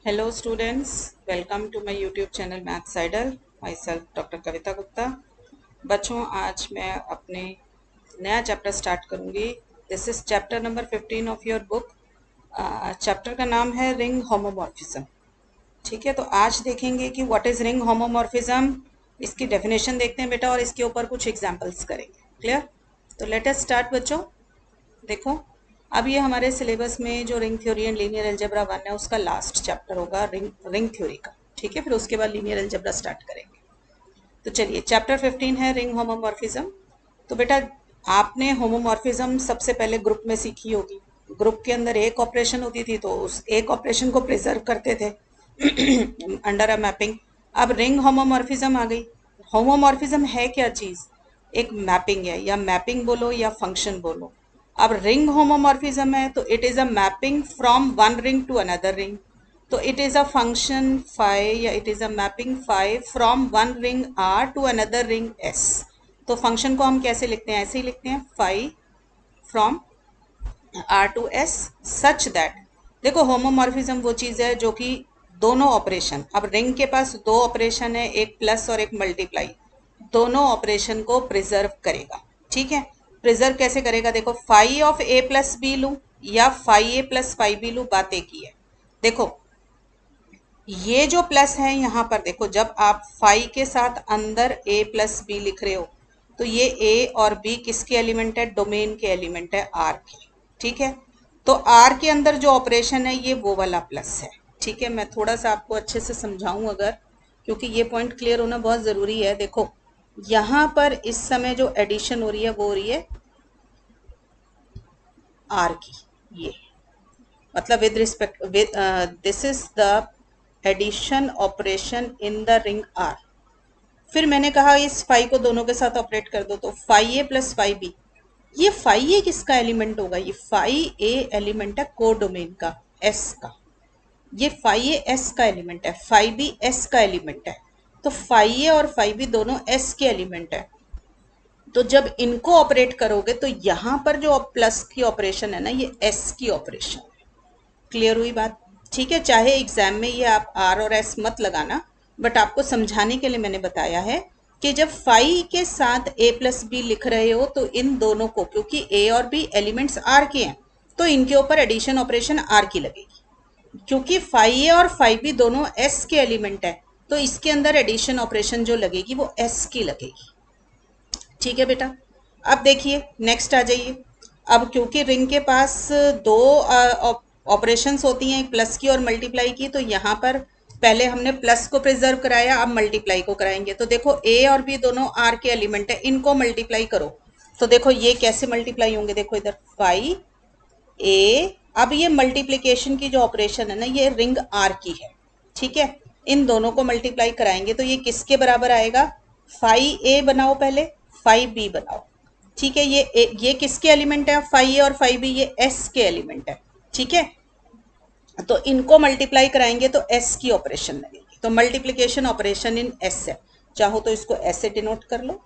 Hello students, welcome to my YouTube channel Maths Idol. Myself doctor Kavita Gupta. बच्चों, आज मैं अपने नया चैप्टर स्टार्ट करूंगी। This is chapter number 15 of your book. Chapter का नाम है रिंग होमोमॉर्फिज्म। ठीक है, तो आज देखेंगे कि व्हाट इज रिंग होमोमॉर्फिज्म। इसकी डेफिनेशन देखते हैं बेटा, और इसके ऊपर कुछ एग्जाम्पल्स करेंगे। क्लियर? तो लेट अस स्टार्ट बच्चों। देखो, अब ये हमारे सिलेबस में जो ring theory and linear algebra 1 है उसका लास्ट चैप्टर होगा रिंग थ्योरी का। ठीक है, फिर उसके बाद लीनियर अलजेब्रा स्टार्ट करेंगे। तो चलिए, चैप्टर 15 है रिंग होमोमॉर्फिज्म। तो बेटा, आपने होमोमॉर्फिज्म सबसे पहले ग्रुप में सीखी होगी। ग्रुप के अंदर एक ऑपरेशन होती थी, तो उस एक ऑपरेशन को प्रिजर्व करते थे अंडर अ मैपिंग। अब रिंग होमोमॉर्फिज्म आ गई। होमोमॉर्फिज्म है क्या चीज? एक मैपिंग है, या मैपिंग बोलो या फंक्शन बोलो। अब रिंग होमोमॉर्फिज्म है तो it is a mapping from one ring to another ring. तो it is a function phi, या it is a mapping phi from one ring R to another ring S. तो function को हम कैसे लिखते हैं? ऐसे ही लिखते हैं, phi from R to S, such that. देखो, होमोमॉर्फिज्म वो चीज है जो कि दोनों ऑपरेशन, अब रिंग के पास दो ऑपरेशन है, एक प्लस और एक मल्टीप्लाई, दोनों ऑपरेशन को प्रिजर्व करेगा। ठीक है, प्रिजर्व कैसे करेगा? देखो, phi of a plus b लू या phi a plus phi b लू, बात एक ही है। देखो, ये जो प्लस है यहाँ पर, देखो, जब आप फाई के साथ अंदर ए प्लस बी लिख रहे हो तो ये ए और बी किसके एलिमेंट है? डोमेन के एलिमेंट है, आर के। ठीक है, तो आर के अंदर जो ऑपरेशन है ये वो वाला प्लस है। ठीक है, मैं थोड़ा सा आपको अच्छे से समझाऊं अगर, क्योंकि ये पॉइंट क्लियर होना बहुत ज़रूरी है। देखो, यहाँ पर इस समय जो एडिशन हो रही है वो हो रही है आर की। ये मतलब with respect with, this is the addition operation in the ring R. फिर मैंने कहा इस फाई को दोनों के साथ ऑपरेट कर दो, तो phi a plus phi B, ये फाई ए किसका एलिमेंट होगा? ये फाई ए एलिमेंट है को डोमेन का, एस का। ये फाई ए एस का एलिमेंट है, फाई बी एस का एलिमेंट है। तो फाई ए और फाई बी दोनों एस के एलिमेंट है। तो जब इनको ऑपरेट करोगे तो यहां पर जो प्लस की ऑपरेशन है ना, ये एस की ऑपरेशन है। क्लियर हुई बात? ठीक है, चाहे एग्जाम में ये आप आर और एस मत लगाना, बट आपको समझाने के लिए मैंने बताया है कि जब फाई के साथ ए प्लस बी लिख रहे हो तो इन दोनों को, क्योंकि ए और बी एलिमेंट्स आर के हैं, तो इनके ऊपर एडिशन ऑपरेशन आर की लगेगी। क्योंकि फाई ए और फाई बी दोनों एस के एलिमेंट है, तो इसके अंदर एडिशन ऑपरेशन जो लगेगी वो एस की लगेगी। ठीक है बेटा, अब देखिए नेक्स्ट आ जाइए। अब क्योंकि रिंग के पास दो ऑपरेशंस होती हैं, एक प्लस की और मल्टीप्लाई की, तो यहाँ पर पहले हमने प्लस को प्रिजर्व कराया, अब मल्टीप्लाई को कराएंगे। तो देखो, ए और बी दोनों आर के एलिमेंट है, इनको मल्टीप्लाई करो। तो देखो ये कैसे मल्टीप्लाई होंगे? देखो इधर फाई ए, अब ये मल्टीप्लीकेशन की जो ऑपरेशन है ना, ये रिंग आर की है। ठीक है, इन दोनों को मल्टीप्लाई कराएंगे तो ये किसके बराबर आएगा? फाई ए बनाओ पहले, फाई बी बनाओ। ठीक है, ये किसके एलिमेंट है? फाई ए और फाई बी ये एस के एलिमेंट है। ठीक है, तो इनको मल्टीप्लाई कराएंगे तो एस की ऑपरेशन लगेगी। तो मल्टीप्लीकेशन ऑपरेशन इन एस है, चाहो तो इसको ऐसे डिनोट कर लो।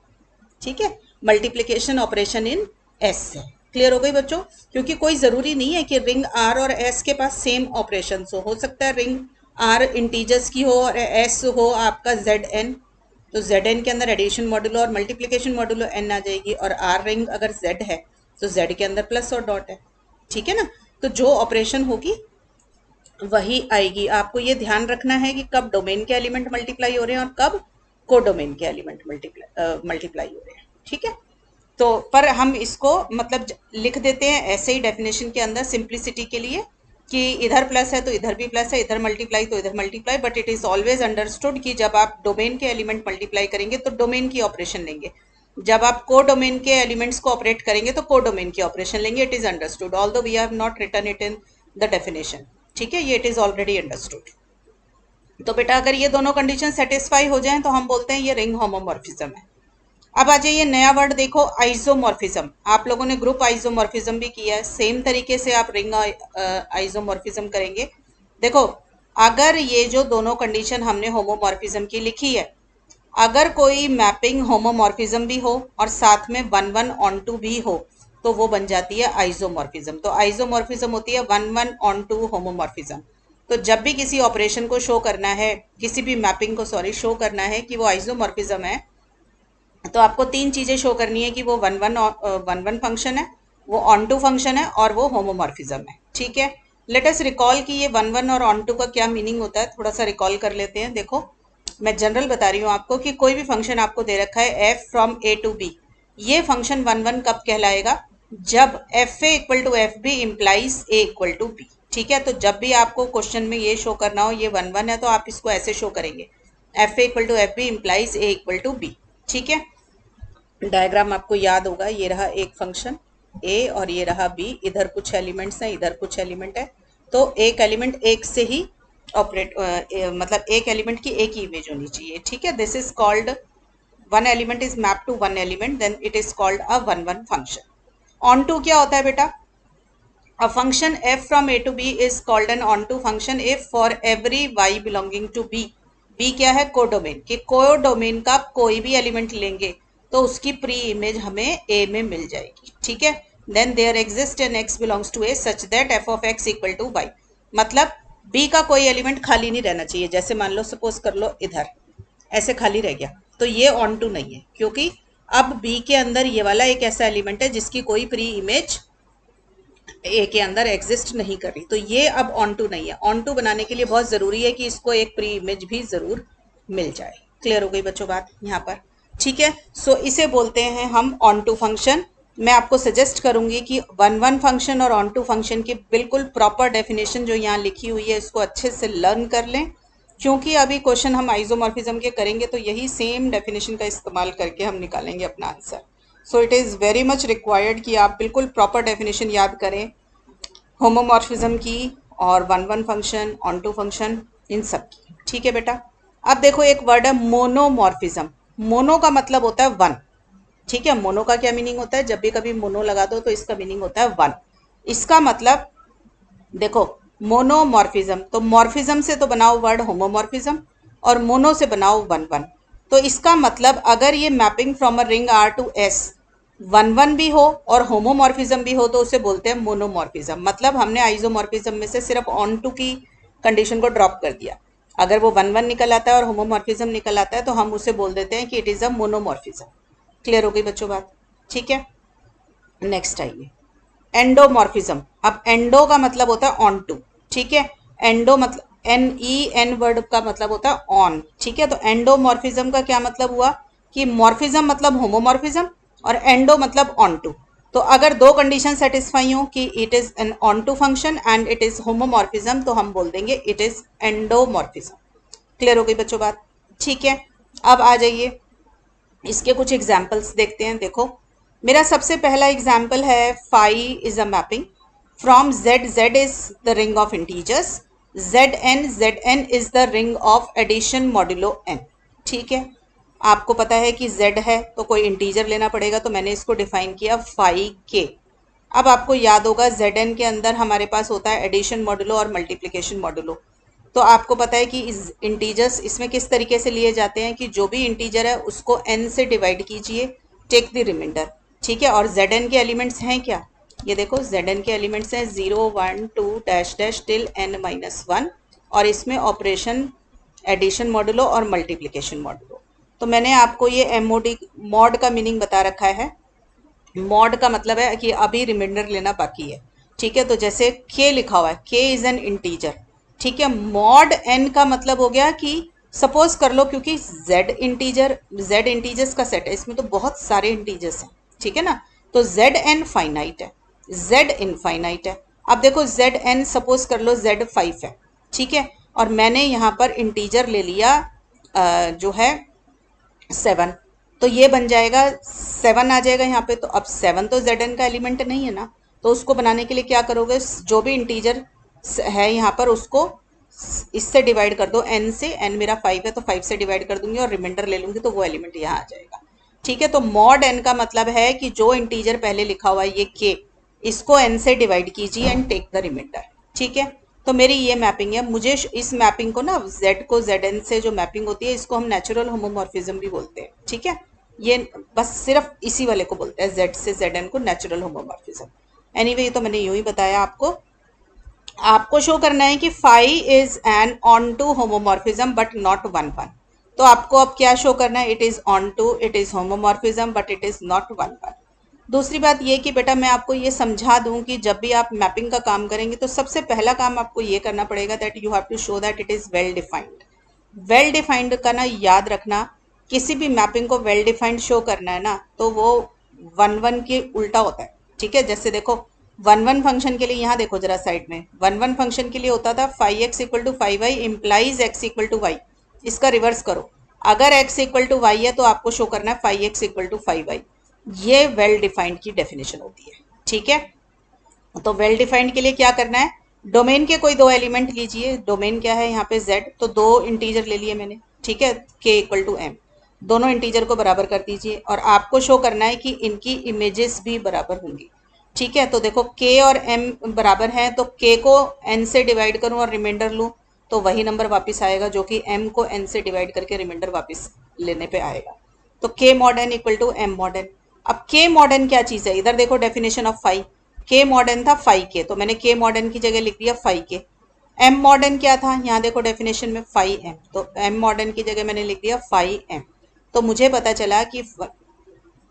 ठीक है, मल्टीप्लीकेशन ऑपरेशन इन एस है। क्लियर हो गई बच्चों? क्योंकि कोई जरूरी नहीं है कि रिंग आर और एस के पास सेम ऑपरेशन हो सकता है रिंग आर इंटीजर्स की हो और एस हो आपका जेड एन। तो जेड एन के अंदर एडिशन मॉड्यूलो और मल्टीप्लीकेशन मॉड्यूलो एन आ जाएगी, और आर रिंग अगर जेड है तो जेड के अंदर प्लस और डॉट है। ठीक है ना? तो जो ऑपरेशन होगी वही आएगी। आपको ये ध्यान रखना है कि कब डोमेन के एलिमेंट मल्टीप्लाई हो रहे हैं और कब को डोमेन के एलिमेंट मल्टीप्लाई हो रहे हैं। ठीक है, तो पर हम इसको मतलब लिख देते हैं ऐसे ही डेफिनेशन के अंदर सिंप्लिसिटी के लिए, कि इधर प्लस है तो इधर भी प्लस है, इधर मल्टीप्लाई तो इधर multiply. But it is always understood कि जब आप डोमेन के एलिमेंट मल्टीप्लाई करेंगे तो डोमेन की ऑपरेशन लेंगे, जब आप को डोमेन के एलिमेंट्स को ऑपरेट करेंगे तो को डोमेन की ऑपरेशन लेंगे। It is understood, although we have not written it in the definition. ठीक है, ये इट इज ऑलरेडी अंडरस्टूड। तो बेटा, अगर ये दोनों कंडीशन सेटिस्फाई हो जाएं तो हम बोलते हैं ये रिंग होमोमॉर्फिज्म है। अब आ जाइए, नया वर्ड देखो, आइसोमॉर्फिज्म। आप लोगों ने ग्रुप आइसोमॉर्फिज्म भी किया है, सेम तरीके से आप रिंग आइसोमॉर्फिज्म करेंगे। देखो, अगर ये जो दोनों कंडीशन हमने होमोमॉर्फिज्म की लिखी है, अगर कोई मैपिंग होमोमॉर्फिज्म भी हो और साथ में वन वन ऑन टू भी हो तो वो बन जाती है आइसोमॉर्फिज्म। तो आइसोमॉर्फिज्म होती है one one onto homomorphism. तो जब भी किसी ऑपरेशन को शो करना है, किसी भी मैपिंग को शो करना है कि वो आइसोमॉर्फिज्म है, तो आपको तीन चीजें शो करनी है कि वो वन वन फंक्शन है, वो ऑन टू फंक्शन है और वो होमोमॉर्फिज्म है। ठीक है, लेट अस रिकॉल कि ये वन वन और ऑन टू का क्या मीनिंग होता है, थोड़ा सा रिकॉल कर लेते हैं। देखो, मैं जनरल बता रही हूँ आपको कि कोई भी फंक्शन आपको दे रखा है f from a to b, ये फंक्शन वन वन कब कहलाएगा, जब f a equal to f b implies a equal to b. ठीक है, तो जब भी आपको क्वेश्चन में ये शो करना हो ये वन वन है, तो आप इसको ऐसे शो करेंगे, f a equal to f b implies a equal to b. ठीक है, डायग्राम आपको याद होगा, ये रहा एक फंक्शन ए और ये रहा बी, इधर कुछ एलिमेंट्स हैं इधर कुछ एलिमेंट है, तो एक एलिमेंट एक से ही ऑपरेट मतलब एक एलिमेंट की एक ही इमेज होनी चाहिए। ठीक है, this is called one element is map to one element, then it is called a one one function. Onto क्या होता है बेटा, a function f from a to b is called an onto function if for every y belonging to b, b क्या है, codomain, कि codomain का कोई भी एलिमेंट लेंगे तो उसकी प्री इमेज हमें a में मिल जाएगी। ठीक है, then there exist an x belongs to a such that f of x equal to y, मतलब b का कोई एलिमेंट खाली नहीं रहना चाहिए। जैसे मान लो, सपोज कर लो इधर ऐसे खाली रह गया, तो ये ऑन टू नहीं है, क्योंकि अब b के अंदर ये वाला एक ऐसा एलिमेंट है जिसकी कोई प्री इमेज ए के अंदर एग्जिस्ट नहीं कर रही, तो ये अब ऑन टू नहीं है। ऑन टू बनाने के लिए बहुत ज़रूरी है कि इसको एक प्री इमेज भी ज़रूर मिल जाए। क्लियर हो गई बच्चों बात यहाँ पर? ठीक है, सो इसे बोलते हैं हम ऑन टू फंक्शन। मैं आपको सजेस्ट करूंगी कि वन वन फंक्शन और ऑन टू फंक्शन की बिल्कुल प्रॉपर डेफिनेशन जो यहाँ लिखी हुई है इसको अच्छे से लर्न कर लें, क्योंकि अभी क्वेश्चन हम आइसोमॉर्फिज्म के करेंगे तो यही सेम डेफिनेशन का इस्तेमाल करके हम निकालेंगे अपना answer. So it is very much required कि आप बिल्कुल प्रॉपर डेफिनेशन याद करें होमोमॉर्फिज्म की और one one function, onto function, इन सब की। ठीक है बेटा, अब देखो एक वर्ड है मोनोमॉर्फिज्म। मोनो का मतलब होता है वन। ठीक है, मोनो का क्या मीनिंग होता है, जब भी कभी मोनो लगा दो तो इसका मीनिंग होता है वन। इसका मतलब देखो, मोनोमॉर्फिज्म, तो मॉर्फिज्म से तो बनाओ वर्ड होमोमॉर्फिज्म और मोनो से बनाओ वन वन, तो इसका मतलब अगर ये mapping from a ring R to S one one भी हो और होमोमॉर्फिज्म भी हो तो उसे बोलते हैं मोनोमॉर्फिज्म। मतलब हमने आइसोमॉर्फिज्म में से सिर्फ ऑन टू की कंडीशन को ड्रॉप कर दिया, अगर वो वन वन निकल आता है और होमोमॉर्फिज्म निकल आता है तो हम उसे बोल देते हैं कि इट इज़ अ मोनोमॉर्फिज्म। क्लियर हो गई बच्चों बात? ठीक है, नेक्स्ट आइए एंडोमॉर्फिज्म। अब एंडो का मतलब होता है ऑन टू। ठीक है, एंडो मतलब एन वर्ड का मतलब होता है ऑन। ठीक है, तो एंडोमॉर्फिज्म का क्या मतलब हुआ कि मॉर्फिज्म मतलब होमोमॉर्फिज्म और एंडो मतलब ऑन टू। तो अगर दो कंडीशन सेटिस्फाई हो कि it is an onto function and it is homomorphism, तो हम बोल देंगे इट इज एंडोमॉर्फिज्म। क्लियर हो गई बच्चों बात? ठीक है, अब आ जाइए इसके कुछ एग्जाम्पल्स देखते हैं। देखो, मेरा सबसे पहला एग्जाम्पल है phi is a mapping from Z, Z is the ring of integers, Z n is the ring of addition modulo n. ठीक है, आपको पता है कि z है तो कोई इंटीजर लेना पड़ेगा, तो मैंने इसको डिफाइन किया फाई के। अब आपको याद होगा Zn के अंदर हमारे पास होता है एडिशन मॉडुलो और मल्टीप्लिकेशन मॉडुलो। तो आपको पता है कि इस इंटीजर्स इसमें किस तरीके से लिए जाते हैं कि जो भी इंटीजर है उसको n से डिवाइड कीजिए, टेक द रिमाइंडर। ठीक है, और Zn के एलिमेंट्स हैं क्या, ये देखो Zn के एलिमेंट्स हैं 0 1 2 डैश डैश टिल n-1, और इसमें ऑपरेशन एडिशन मॉडुलो और मल्टीप्लिकेशन मॉडुलो। तो मैंने आपको ये एमओडी मॉड का मीनिंग बता रखा है। मॉड का मतलब है कि अभी रिमाइंडर लेना बाकी है। ठीक है, तो जैसे k लिखा हुआ है, k इज एन इंटीजर। ठीक है, मॉड n का मतलब हो गया कि सपोज कर लो, क्योंकि z इंटीजर्स का सेट है, इसमें तो बहुत सारे इंटीजर्स हैं। ठीक है ना, तो zn फाइनाइट है, z इनफाइनाइट है। अब देखो zn सपोज कर लो z5 है। ठीक है, और मैंने यहाँ पर इंटीजर ले लिया जो है 7, तो ये बन जाएगा 7 आ जाएगा यहाँ पे। तो अब 7 तो Zn का एलिमेंट नहीं है ना, तो उसको बनाने के लिए क्या करोगे, जो भी इंटीजर है यहाँ पर उसको इससे डिवाइड कर दो n से, n मेरा 5 है तो 5 से डिवाइड कर दूंगी और रिमाइंडर ले लूंगी तो वो एलिमेंट यहाँ आ जाएगा। ठीक है, तो मॉड n का मतलब है कि जो इंटीजर पहले लिखा हुआ है ये k, इसको n से डिवाइड कीजिए एंड टेक द रिमाइंडर। ठीक है, तो मेरी ये मैपिंग है। मुझे इस मैपिंग को ना z को zn से जो मैपिंग होती है इसको हम नेचुरल होमोमॉर्फिज्म भी बोलते हैं। ठीक है, ये बस सिर्फ इसी वाले को बोलते हैं, z से zn को नेचुरल होमोमॉर्फिज्म। एनीवे, ये तो मैंने यूं ही बताया आपको। आपको शो करना है कि phi is an onto homomorphism but not one one. तो आपको अब क्या शो करना है, it is onto, it is homomorphism but it is not one one. दूसरी बात ये कि बेटा मैं आपको ये समझा दूं कि जब भी आप मैपिंग का काम करेंगे तो सबसे पहला काम आपको ये करना पड़ेगा that you have to show that it is well defined. Well defined का ना याद रखना, किसी भी मैपिंग को वेल डिफाइंड शो करना है ना तो वो वन वन के उल्टा होता है। ठीक है, जैसे देखो वन वन फंक्शन के लिए यहाँ देखो जरा साइड में, वन वन फंक्शन के लिए होता था phi x equal to five y implies x equal to y. इसका रिवर्स करो, अगर एक्स इक्वल टू वाई है तो आपको शो करना है five x equal to five y. ये वेल डिफाइंड की डेफिनेशन होती है। ठीक है, तो वेल डिफाइंड के लिए क्या करना है, डोमेन के कोई दो एलिमेंट लीजिए, डोमेन क्या है यहाँ पे z, तो दो इंटीजर ले लिए मैंने। ठीक है, k इक्वल टू m, दोनों इंटीजर को बराबर कर दीजिए और आपको शो करना है कि इनकी इमेजेस भी बराबर होंगी। ठीक है, तो देखो k और m बराबर हैं तो k को n से डिवाइड करूं और रिमाइंडर लूं तो वही नंबर वापस आएगा जो कि m को n से डिवाइड करके रिमाइंडर वापस लेने पे आएगा। तो k mod n equal to m mod n। अब k मॉड n क्या चीज़ है, इधर देखो definition of phi, k mod n था फाइव के, तो मैंने k मॉडर्न की जगह लिख दिया फाइव के। m मॉडर्न क्या था, यहाँ देखो डेफिनेशन में फाइव m, तो m मॉडर्न की जगह मैंने लिख दिया फाइव m। तो मुझे पता चला कि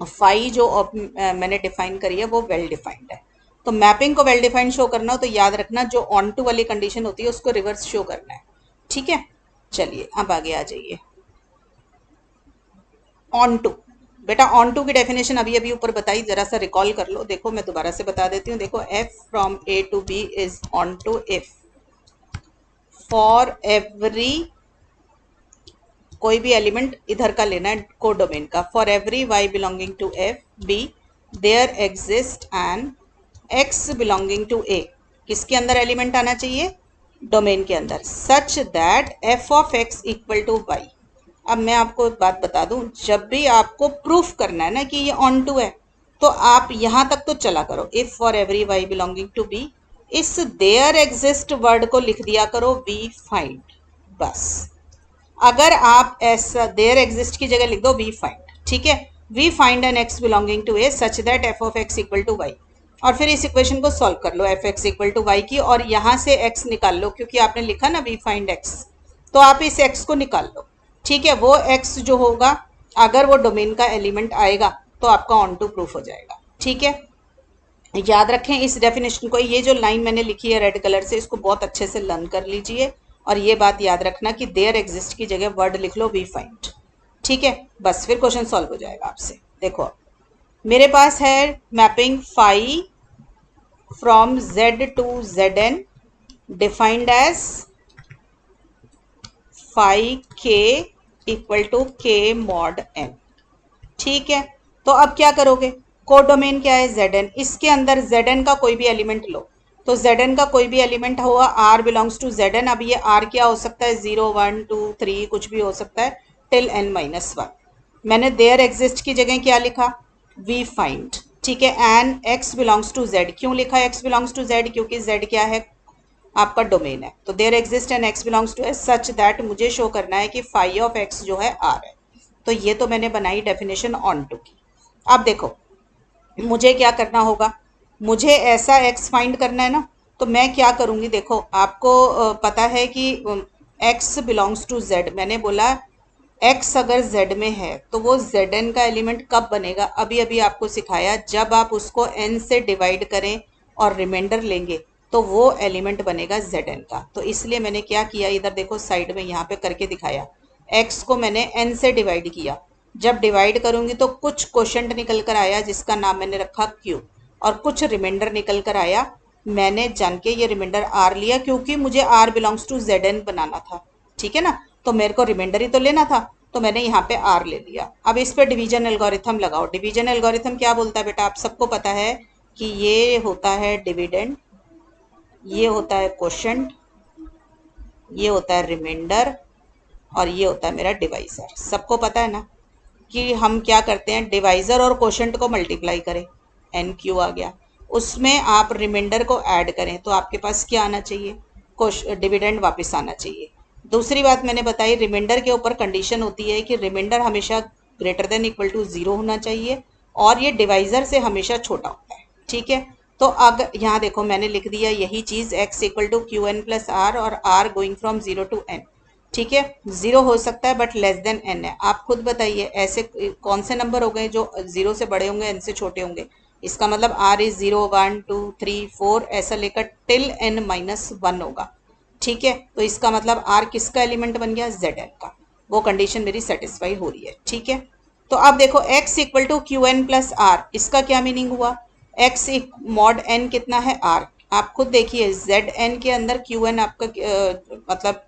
फाइव जो मैंने डिफाइन करी है वो वेल डिफाइंड है। तो मैपिंग को वेल डिफाइंड शो करना हो तो याद रखना जो ऑन टू वाली कंडीशन होती है उसको रिवर्स शो करना है। ठीक है, चलिए अब आगे आ जाइए। ऑन टू, बेटा ऑन टू की डेफिनेशन अभी अभी ऊपर बताई, जरा सा रिकॉल कर लो। देखो मैं दोबारा से बता देती हूँ, देखो f from a to b is onto if for every, कोई भी एलिमेंट इधर का लेना है कोडोमेन का, for every y belonging to f b there exist an x belonging to a, किसके अंदर एलिमेंट आना चाहिए, डोमेन के अंदर, such that f of x equal to y। अब मैं आपको एक बात बता दूं, जब भी आपको प्रूफ करना है ना कि ये ऑन टू है तो आप यहां तक तो चला करो, if for every y belonging to b, इस देयर एग्जिस्ट वर्ड को लिख दिया करो वी फाइंड, बस। अगर आप ऐसा देयर एग्जिस्ट की जगह लिख दो वी फाइंड, ठीक है, we find an x belonging to A such that f of x equal to y, और फिर इस इक्वेशन को सॉल्व कर लो f x equal to y की, और यहां से एक्स निकाल लो क्योंकि आपने लिखा ना वी फाइंड एक्स, तो आप इस एक्स को निकाल लो। ठीक है, वो एक्स जो होगा अगर वो डोमेन का एलिमेंट आएगा तो आपका ऑन टू प्रूफ हो जाएगा। ठीक है, याद रखें इस डेफिनेशन को, ये जो लाइन मैंने लिखी है रेड कलर से इसको बहुत अच्छे से लर्न कर लीजिए, और ये बात याद रखना कि देयर एग्जिस्ट की जगह वर्ड लिख लो वी फाइंड। ठीक है, बस फिर क्वेश्चन सॉल्व हो जाएगा आपसे। देखो मेरे पास है mapping phi from z to zn defined as phi k equal to k mod n। ठीक है, तो अब क्या करोगे, कोडोमेन क्या है zn, इसके अंदर zn का कोई भी एलिमेंट लो, तो zn का कोई भी एलिमेंट हुआ r बिलोंग्स टू zn। अब ये r क्या हो सकता है, 0 1 2 3 कुछ भी हो सकता है टिल n माइनस वन। मैंने देयर एग्जिस्ट की जगह क्या लिखा, वी फाइंड। ठीक है, an x belongs to z, क्यों लिखा x बिलोंग्स टू z, क्योंकि z क्या है आपका डोमेन है, तो there exist an x belongs to s such that मुझे शो करना है कि फाई ऑफ x जो है r है। तो ये तो मैंने बनाई डेफिनेशन ऑन टू की। अब देखो मुझे क्या करना होगा, मुझे ऐसा x फाइंड करना है ना, तो मैं क्या करूँगी, देखो आपको पता है कि x बिलोंग्स टू z, मैंने बोला x अगर z में है तो वो zn का एलिमेंट कब बनेगा, अभी अभी आपको सिखाया, जब आप उसको n से डिवाइड करें और रिमाइंडर लेंगे तो वो एलिमेंट बनेगा zn का। तो इसलिए मैंने क्या किया, इधर देखो साइड में यहाँ पे करके दिखाया, x को मैंने n से डिवाइड किया, जब डिवाइड करूंगी तो कुछ क्वोशंट निकल कर आया जिसका नाम मैंने रखा q, और कुछ रिमाइंडर निकल कर आया, मैंने जान के ये रिमाइंडर r लिया क्योंकि मुझे r बिलोंग्स टू zn बनाना था। ठीक है ना, तो मेरे को रिमाइंडर ही तो लेना था, तो मैंने यहाँ पे r ले लिया। अब इस पे डिवीजन एल्गोरिथम लगाओ। डिवीजन एल्गोरिथम क्या बोलता है बेटा, आप सबको पता है कि ये होता है डिविडेंड, ये होता है क्वोशंट, ये होता है रिमाइंडर, और ये होता है मेरा डिवाइजर। सबको पता है ना कि हम क्या करते हैं, डिवाइजर और क्वोशंट को मल्टीप्लाई करें, एन क्यू आ गया, उसमें आप रिमाइंडर को ऐड करें तो आपके पास क्या आना चाहिए, डिविडेंड वापस आना चाहिए। दूसरी बात मैंने बताई, रिमाइंडर के ऊपर कंडीशन होती है कि रिमाइंडर हमेशा ग्रेटर देन इक्वल टू 0 होना चाहिए और ये डिवाइजर से हमेशा छोटा होता है। ठीक है, तो अगर यहाँ देखो मैंने लिख दिया यही चीज x equal to q n plus r और r going from 0 to n। ठीक है, 0 हो सकता है बट लेस देन n है। आप खुद बताइए ऐसे कौन से नंबर हो गए जो 0 से बड़े होंगे n से छोटे होंगे। इसका मतलब r इज 0 1 2 3 4 ऐसा लेकर टिल n माइनस 1 होगा। ठीक है, तो इसका मतलब r किसका एलिमेंट बन गया, zn का। वो कंडीशन मेरी सेटिस्फाई हो रही है। ठीक है, तो अब देखो x equal to q n plus r, इसका क्या मीनिंग हुआ, x मॉड n कितना है r। आप खुद देखिए zn के अंदर qn आपका मतलब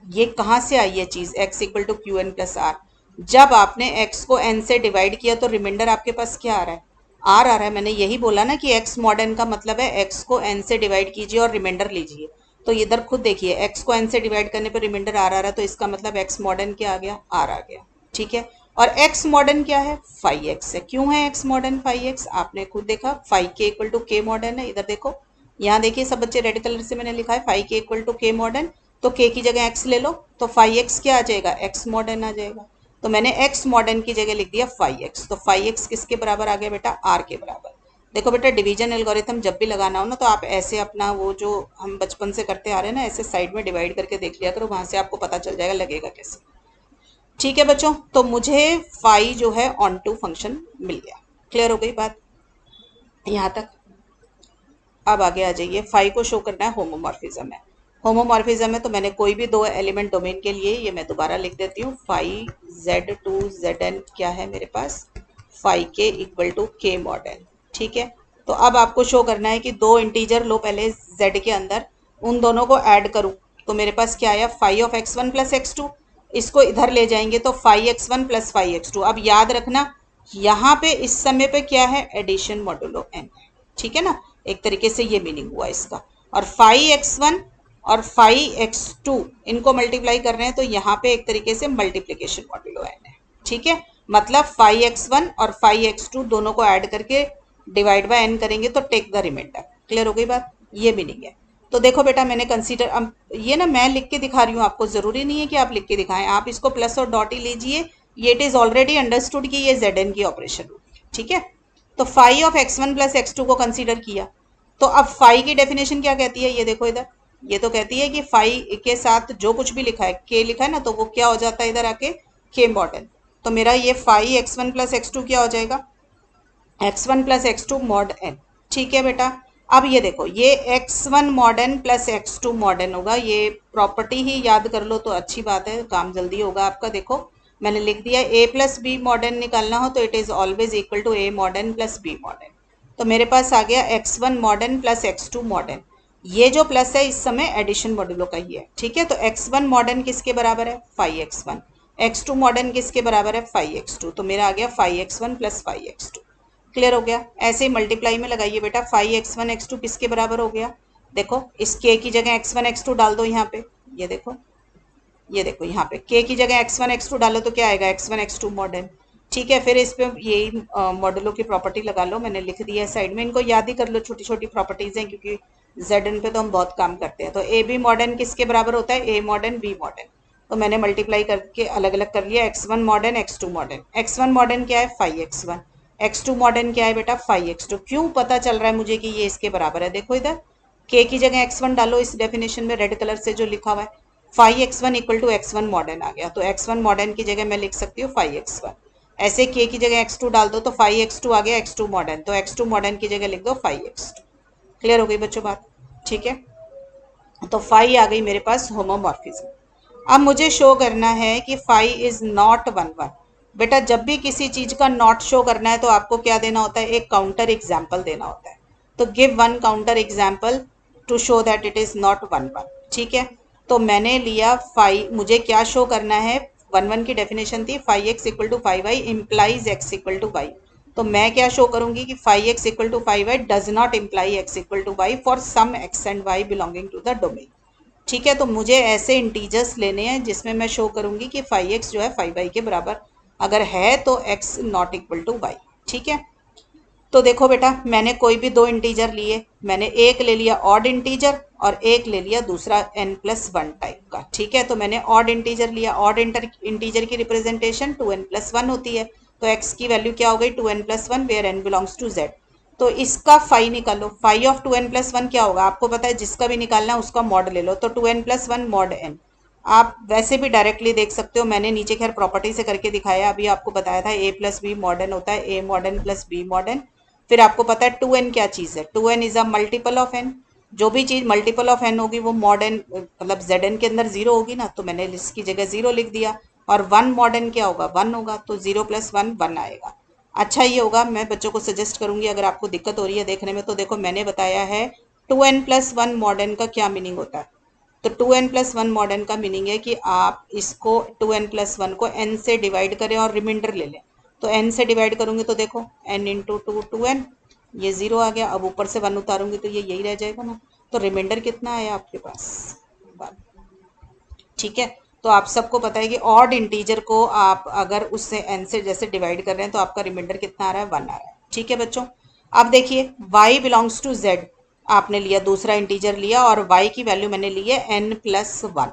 ये कहाँ से आई है चीज x equal to q n plus r. जब आपने x को n से डिवाइड किया तो रिमाइंडर आपके पास क्या आ रहा है, r आ रहा है। मैंने यही बोला ना कि x मॉड n का मतलब है x को n से डिवाइड कीजिए और रिमाइंडर लीजिए। तो इधर खुद देखिए x को n से डिवाइड करने पर रिमाइंडर r आ रहा है, तो इसका मतलब x मॉड n क्या आ गया, r आ गया। ठीक है, और x मॉडर्न क्या है, फाइव एक्स है। क्यों है x मॉडर्न फाइव एक्स, आपने खुद देखा फाइव के इक्वल टू के मॉडर्न है। इधर देखो, यहाँ देखिए सब बच्चे रेड कलर से मैंने लिखा है फाइव के इक्वल टू के मॉडर्न। तो k की जगह x ले लो तो फाइव एक्स क्या आ जाएगा, x मॉडर्न आ जाएगा। तो मैंने x मॉडर्न की जगह लिख दिया फाइव एक्स। तो फाइव एक्स किसके बराबर आ गया बेटा, r के बराबर। देखो बेटा डिवीजन एल्गोरिथम जब भी लगाना हो ना तो आप ऐसे अपना वो जो हम बचपन से करते आ रहे हैं ना, ऐसे साइड में डिवाइड करके देख लिया करो, वहां से आपको पता चल जाएगा लगेगा कैसे। ठीक है बच्चों, तो मुझे फाई जो है ऑन टू फंक्शन मिल गया। क्लियर हो गई बात यहाँ तक। अब आगे आ जाइए, फाई को शो करना है होमोमॉर्फिज्म है। होमोमॉर्फिज्म है तो मैंने कोई भी दो एलिमेंट डोमेन के लिए, ये मैं दोबारा लिख देती हूँ, फाई z2 zn क्या है मेरे पास, फाई के इक्वल टू के मॉडर्न। ठीक है, तो अब आपको शो करना है कि दो इंटीजर लो पहले z के अंदर, उन दोनों को ऐड करूँ तो मेरे पास क्या आया, phi of x1 plus x2। इसको इधर ले जाएंगे तो phi x1 plus phi x2। अब याद रखना यहाँ पे इस समय पे क्या है, एडिशन मॉडुलो n है। ठीक है ना, एक तरीके से ये मीनिंग हुआ इसका। और फाइव एक्स वन और फाइव एक्स टू इनको मल्टीप्लाई कर रहे हैं तो यहाँ पे एक तरीके से मल्टीप्लीकेशन मॉड्यूलो एन है। ठीक है, मतलब फाइव एक्स वन और फाइव एक्स टू दोनों को ऐड करके डिवाइड बाय एन करेंगे तो टेक द रिमाइंडर। क्लियर हो गई बात, ये मीनिंग है। तो देखो बेटा मैंने कंसीडर, अब ये ना मैं लिख के दिखा रही हूँ आपको, जरूरी नहीं है कि आप लिख के दिखाएं, आप इसको प्लस और डॉट ही लीजिए। ये इट इज ऑलरेडी अंडरस्टूड कि ये जेड एन की ऑपरेशन होगी। ठीक है, तो phi of x one plus x two को कंसीडर किया तो अब फाई की डेफिनेशन क्या कहती है, ये देखो इधर, ये तो कहती है कि फाई के साथ जो कुछ भी लिखा है, के लिखा है ना, तो वो क्या हो जाता है इधर आके, के मॉडर्न। तो मेरा ये phi x one plus x two क्या हो जाएगा, x one plus x two mod n. ठीक है बेटा, अब ये देखो ये x one mod n plus x two mod n होगा, ये प्रॉपर्टी ही याद कर लो तो अच्छी बात है, काम जल्दी होगा आपका। देखो मैंने लिख दिया ए प्लस बी मॉडर्न निकालना हो तो it is always equal to a mod n plus b mod n. तो मेरे पास आ गया x one mod n plus x two mod n. ये जो प्लस है इस समय एडिशन मॉड्यूलो का ही है। ठीक है, तो एक्स वन मॉडर्न किसके बराबर है, five x one. X two mod n किसके बराबर है, फाइव एक्स टू। तो मेरा आ गया phi x one plus phi x two. Clear हो गया, ऐसे ही मल्टीप्लाई में लगाइए बेटा, phi x one x two किसके बराबर हो गया, देखो इस के की जगह एक्स वन एक्स टू डाल दो यहाँ पे, ये देखो, ये देखो यहाँ पे के की जगह एक्स वन एक्स टू डालो तो क्या आएगा, x one x two mod n. ठीक है, फिर इस पे यही मॉडलों की प्रॉपर्टी लगा लो, मैंने लिख दिया है साइड में, इनको याद ही कर लो, छोटी छोटी प्रॉपर्टीज हैं क्योंकि जेड एन पे तो हम बहुत काम करते हैं। तो ए बी मॉडर्न किसके बराबर होता है, ए मॉडर्न बी मॉडर्न। तो मैंने मल्टीप्लाई करके अलग अलग कर लिया, x one mod n x two mod n. X one mod n क्या है, five x one. X two mod n क्या है बेटा, फाइव एक्स टू। क्यों पता चल रहा है मुझे कि ये इसके बराबर है, देखो इधर के की जगह एक्स वन डालो, इस डेफिनेशन में रेड कलर से जो लिखा हुआ है, five x one equal to x one modern आ गया। तो एक्स वन मॉडर्न की जगह मैं लिख सकती हूँ फाइव एक्स वन। ऐसे के की जगह एक्स टू डाल दो तो फाइव एक्स टू आ गया, एक्स टू मॉडर्न, तो एक्स टू मॉडर्न की जगह लिख दो फाइव एक्स टू। क्लियर हो गई बच्चों बात, ठीक है। तो फाइव आ गई मेरे पास होमोमॉर्फिज्म। अब मुझे शो करना है कि five is not one one. बेटा जब भी किसी चीज का नॉट शो करना है तो आपको क्या देना होता है, एक काउंटर एग्जाम्पल देना होता है। तो give one counter example to show that it is not one one. ठीक है, तो मैंने लिया फाइव, मुझे क्या शो करना है, वन वन की डेफिनेशन थी phi x equal to five y implies x equal to y. तो मैं क्या शो करूंगी कि phi x equal to five y does not imply x equal to y for some x and y belonging to the domain. ठीक है, तो मुझे ऐसे इंटीजर्स लेने हैं जिसमें मैं शो करूंगी कि फाइव एक्स जो है फाइव वाई के बराबर अगर है तो x not equal to y. ठीक है, तो देखो बेटा मैंने कोई भी दो इंटीजर लिए, मैंने एक ले लिया ऑड इंटीजर और एक ले लिया दूसरा n प्लस वन टाइप का। ठीक है, तो मैंने ऑड इंटीजर लिया, ऑड इंटीजर की रिप्रेजेंटेशन 2n प्लस वन होती है, तो x की वैल्यू क्या हो गई 2n plus one where n belongs to z। तो इसका फाई निकालो। फाई ऑफ 2n+1 क्या होगा आपको पता है, जिसका भी निकालना है उसका मॉड ले लो। तो 2n+1 मॉड n। आप वैसे भी डायरेक्टली देख सकते हो, मैंने नीचे खैर प्रॉपर्टी से करके दिखाया, अभी आपको बताया था a+b मॉड n होता है, a mod n plus b mod n। फिर आपको पता है 2n क्या चीज़ है, 2n is a multiple of n। जो भी चीज़ मल्टीपल ऑफ n होगी वो मॉड n मतलब zn के अंदर जीरो होगी ना, तो मैंने इसकी जगह जीरो लिख दिया। और 1 मॉड n क्या होगा, 1 होगा, तो 0+1 1 आएगा। अच्छा ये होगा, मैं बच्चों को सजेस्ट करूंगी अगर आपको दिक्कत हो रही है देखने में, तो देखो मैंने बताया है 2n+1 मॉडर्न का क्या मीनिंग होता है। तो 2n+1 मॉडर्न का मीनिंग है कि आप इसको 2n+1 को n से डिवाइड करें और रिमाइंडर ले लें। तो n से डिवाइड करूंगी तो देखो n इंटू टू 2n, ये 0 आ गया। अब ऊपर से 1 उतारूंगी तो ये यही रह जाएगा ना। तो रिमाइंडर कितना आया आपके पास, 1। ठीक है, तो आप सबको पता है कि ऑड इंटीजर को आप अगर उससे n से जैसे डिवाइड कर रहे हैं तो आपका रिमाइंडर कितना आ रहा है, 1 आ रहा है। ठीक है बच्चों, अब देखिए y बिलोंग्स टू z आपने लिया, दूसरा इंटीजर लिया और y की वैल्यू मैंने ली है n+1।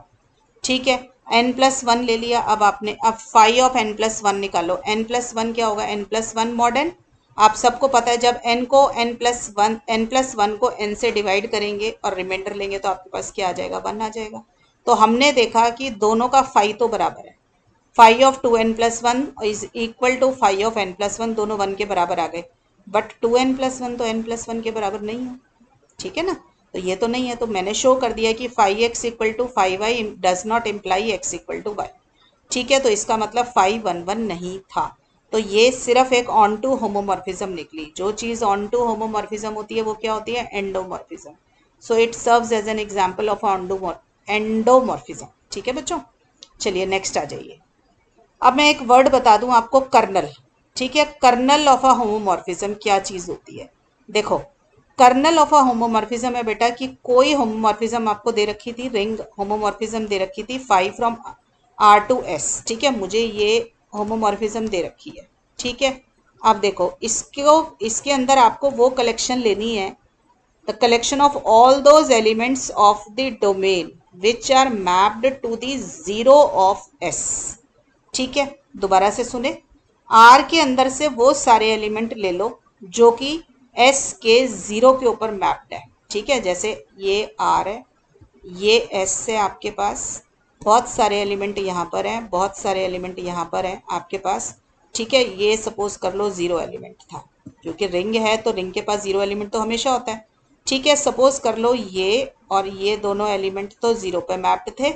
ठीक है, n+1 ले लिया। अब आपने अब फाई ऑफ n+1 निकालो। n+1 क्या होगा, n+1 मॉड n। आप सबको पता है जब n को n+1 को n से डिवाइड करेंगे और रिमाइंडर लेंगे तो आपके पास क्या आ जाएगा, 1 आ जाएगा। तो हमने देखा कि दोनों का फाई तो बराबर है। Phi of 2n+1 is equal to phi of n+1, दोनों 1 के बराबर आ गए। बट 2n+1 तो n+1 के बराबर नहीं है। ठीक है ना, तो ये तो नहीं है, तो मैंने शो कर दिया कि phi x equal to phi y does not imply x equal to y. ठीक है, तो इसका मतलब फाई 1 1 नहीं था। तो ये सिर्फ एक ऑन टू होमोमॉर्फिज्म निकली। जो चीज़ ऑन टू होमोमॉर्फिज्म होती है वो क्या होती है, endomorphism. So it serves as an example of endomorphism. ठीक है बच्चों, चलिए नेक्स्ट आ जाइए। अब मैं एक वर्ड बता दूं आपको, कर्नल। ठीक है, कर्नल ऑफ अ होमोमॉर्फिज्म क्या चीज होती है। देखो, कर्नल ऑफ अ होमोमॉर्फिज्म है बेटा कि कोई होमोमॉर्फिज्म आपको दे रखी थी, रिंग होमोमॉर्फिज्म दे रखी थी 5 फ्रॉम R to S। ठीक है, मुझे ये होमोमॉर्फिज्म दे रखी है। ठीक है, अब देखो इसको, इसके अंदर आपको वो कलेक्शन लेनी है, the collection of all those elements of the domain which are mapped to the zero of S। ठीक है, दोबारा से सुने, R के अंदर से वो सारे एलिमेंट ले लो जो कि S के जीरो के ऊपर मैप्ड है। ठीक है, जैसे ये R है, ये S है आपके पास, बहुत सारे एलिमेंट यहाँ पर हैं, बहुत सारे एलिमेंट यहाँ पर हैं आपके पास। ठीक है, ये सपोज कर लो जीरो एलिमेंट था, क्योंकि रिंग है तो रिंग के पास जीरो एलिमेंट तो हमेशा होता है। ठीक है, सपोज कर लो ये और ये दोनों एलिमेंट तो जीरो पे मैप्ड थे,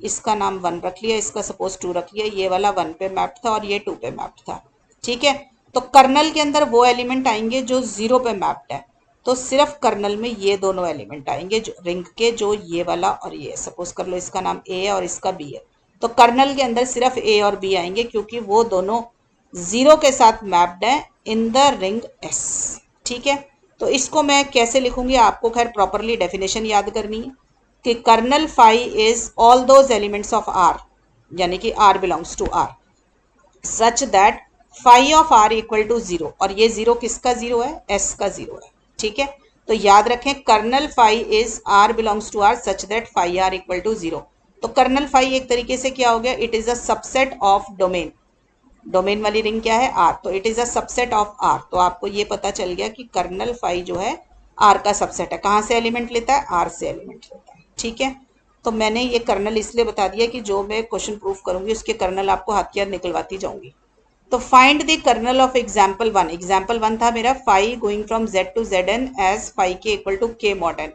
इसका नाम 1 रख लिया, इसका सपोज 2 रख लिया। ये वाला 1 पे मैप्ड था और ये 2 पे मैप्ड था। ठीक है, तो कर्नल के अंदर वो एलिमेंट आएंगे जो जीरो पे मैप्ड है, तो सिर्फ कर्नल में ये दोनों एलिमेंट आएंगे जो रिंग के, जो ये वाला और ये, सपोज कर लो इसका नाम ए है और इसका बी है। तो कर्नल के अंदर सिर्फ ए और बी आएंगे क्योंकि वो दोनों जीरो के साथ मैप्ड है इन द रिंग एस। ठीक है, तो इसको मैं कैसे लिखूंगी, आपको खैर प्रॉपरली डेफिनेशन याद करनी है कि kernel phi is all those elements of r, यानी कि r belongs to r, such that phi of r equal to zero. और ये जीरो किसका जीरो है, एस का जीरो है। ठीक है, तो याद रखें kernel phi is r belongs to r such that phi r equal to zero. तो कर्नल फाई एक तरीके से क्या हो गया, it is a subset of domain. Domain वाली रिंग क्या है, आर, तो it is a subset of r. तो आपको ये पता चल गया कि कर्नल फाई जो है आर का सबसेट है। कहाँ से एलिमेंट लेता है, आर से एलिमेंट लेता है। ठीक है, तो मैंने ये कर्नल इसलिए बता दिया कि जो मैं क्वेश्चन प्रूफ करूंगी उसके कर्नल आपको हाथ की याद निकलवाती जाऊंगी। तो find the kernel of example 1। Example 1 था मेरा phi going from z to Z n as phi k equal to k mod n.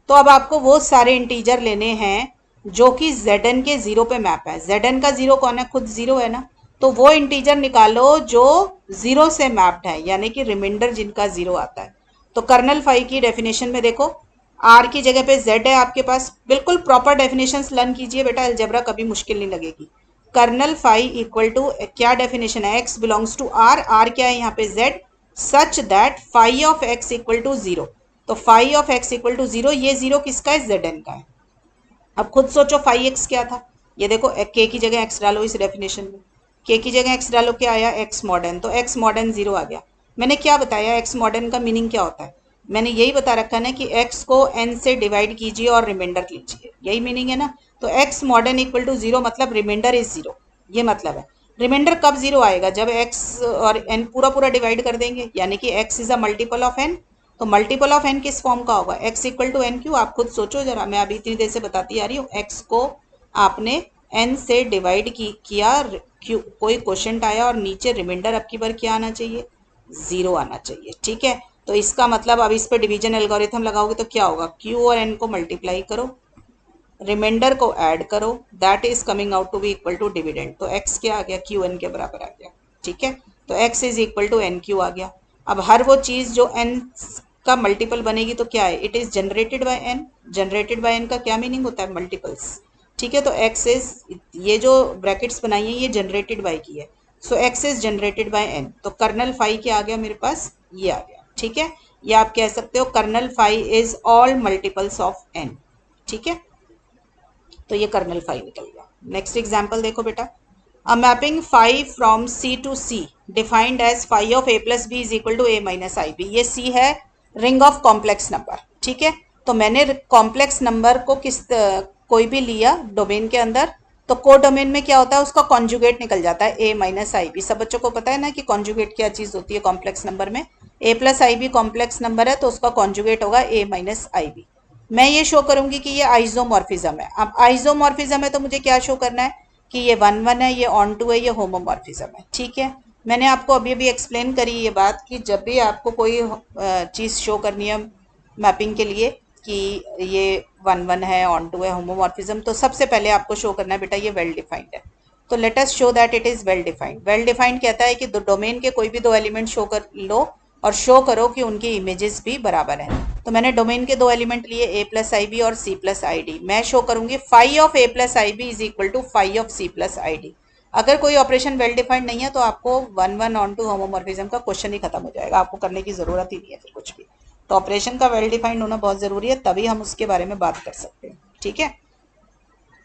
तो अब आपको वो सारे इंटीजर लेने हैं जो कि जेड एन के जीरो पे मैप है। जेड एन का जीरो कौन है, खुद जीरो है ना, तो वो इंटीजर निकालो जो जीरो से मैप्ड है, यानी कि रिमाइंडर जिनका जीरो आता है। तो कर्नल फाई की डेफिनेशन में देखो, आर की जगह पे जेड है आपके पास, बिल्कुल प्रॉपर डेफिनेशन लर्न कीजिए बेटा, अलजेब्रा कभी मुश्किल नहीं लगेगी। कर्नल फाई इक्वल टू क्या डेफिनेशन है, x belongs to R, R क्या है यहाँ पे Z, such that phi of x equal to zero. तो phi of x equal to zero, ये जीरो किसका है, जेड एन का है। अब खुद सोचो फाई एक्स क्या था, ये देखो के की जगह एक्स डालो इस डेफिनेशन में, के की जगह एक्स डालो, क्या आया, एक्स मॉडर्न, तो एक्स मॉडर्न जीरो आ गया। मैंने क्या बताया एक्स मॉडर्न का मीनिंग क्या होता है, मैंने यही बता रखा है ना कि एक्स को एन से डिवाइड कीजिए और रिमाइंडर लीजिए, यही मीनिंग है ना। तो x mod n equal to zero मतलब रिमाइंडर इज जीरो, ये मतलब है। रिमाइंडर कब जीरो आएगा? जब x और n पूरा पूरा डिवाइड कर देंगे, यानी कि x is a multiple of n। तो मल्टीपल ऑफ n किस फॉर्म का होगा? x equal to n q. आप खुद सोचो जरा, मैं अभी इतनी देर से बताती आ रही हूँ। x को आपने n से डिवाइड किया, क्यू कोई क्वेश्चन आया और नीचे रिमाइंडर अब की बार क्या आना चाहिए? जीरो आना चाहिए। ठीक है, तो इसका मतलब अब इस पर डिवीजन एल्गोरिथम लगाओगे तो क्या होगा? q और n को मल्टीप्लाई करो, रिमाइंडर को ऐड करो, that is coming out to be equal to dividend. तो x क्या आ गया? क्यू एन के बराबर आ गया। ठीक है, तो x is equal to n Q आ गया। अब हर वो चीज जो n का मल्टीपल बनेगी तो क्या है? It is generated by n। Generated by n का क्या मीनिंग होता है? मल्टीपल्स। ठीक है, तो x इज, ये जो ब्रैकेट्स बनाई है ये जनरेटेड बाय की है, सो x is generated by n। तो कर्नल फाई क्या आ गया मेरे पास? ये आ गया। ठीक है, या आप कह सकते हो kernel phi is all multiples of n। ठीक है, तो ये कर्नल फाई निकल गया। नेक्स्ट एग्जाम्पल देखो बेटा, a mapping phi from c to c defined as phi of a plus b is equal to a minus i b. ये c है रिंग ऑफ कॉम्प्लेक्स नंबर। ठीक है, तो मैंने कॉम्प्लेक्स नंबर को कोई भी लिया डोमेन के अंदर, तो को डोमेन में क्या होता है? उसका कॉन्जुगेट निकल जाता है ए माइनस आई बी। सब बच्चों को पता है ना कि कॉन्जुगेट क्या चीज होती है कॉम्प्लेक्स नंबर में। ए plus i B complex number है तो उसका कॉन्जुगेट होगा ए माइनस आई बी। मैं ये शो करूंगी कि ये आइसोमॉर्फिज्म है। अब आइसोमॉर्फिज्म है तो मुझे क्या शो करना है? कि ये वन वन है, ये ऑन टू है, ये होमोमॉर्फिज्म है। ठीक है, मैंने आपको अभी अभी एक्सप्लेन करी ये बात कि जब भी आपको कोई चीज़ शो करनी है मैपिंग के लिए कि ये वन वन है, ऑन टू है, होमोमॉर्फिज्म, तो सबसे पहले आपको शो करना है बेटा ये वेल डिफाइंड है। तो let us show that it is well defined. Well defined कहता है कि दो डोमेन के कोई भी दो एलिमेंट शो कर लो और शो करो कि उनकी इमेजेस भी बराबर हैं। तो मैंने डोमेन के दो एलिमेंट लिए ए प्लस आई बी और सी प्लस आई डी। मैं शो करूंगी phi of a plus i b is equal to phi of c plus i d. अगर कोई ऑपरेशन वेल डिफाइंड नहीं है तो आपको one one onto homomorphism का क्वेश्चन ही खत्म हो जाएगा, आपको करने की जरूरत ही नहीं है फिर कुछ भी। तो ऑपरेशन का वेल डिफाइंड होना बहुत जरूरी है, तभी हम उसके बारे में बात कर सकते हैं। ठीक है,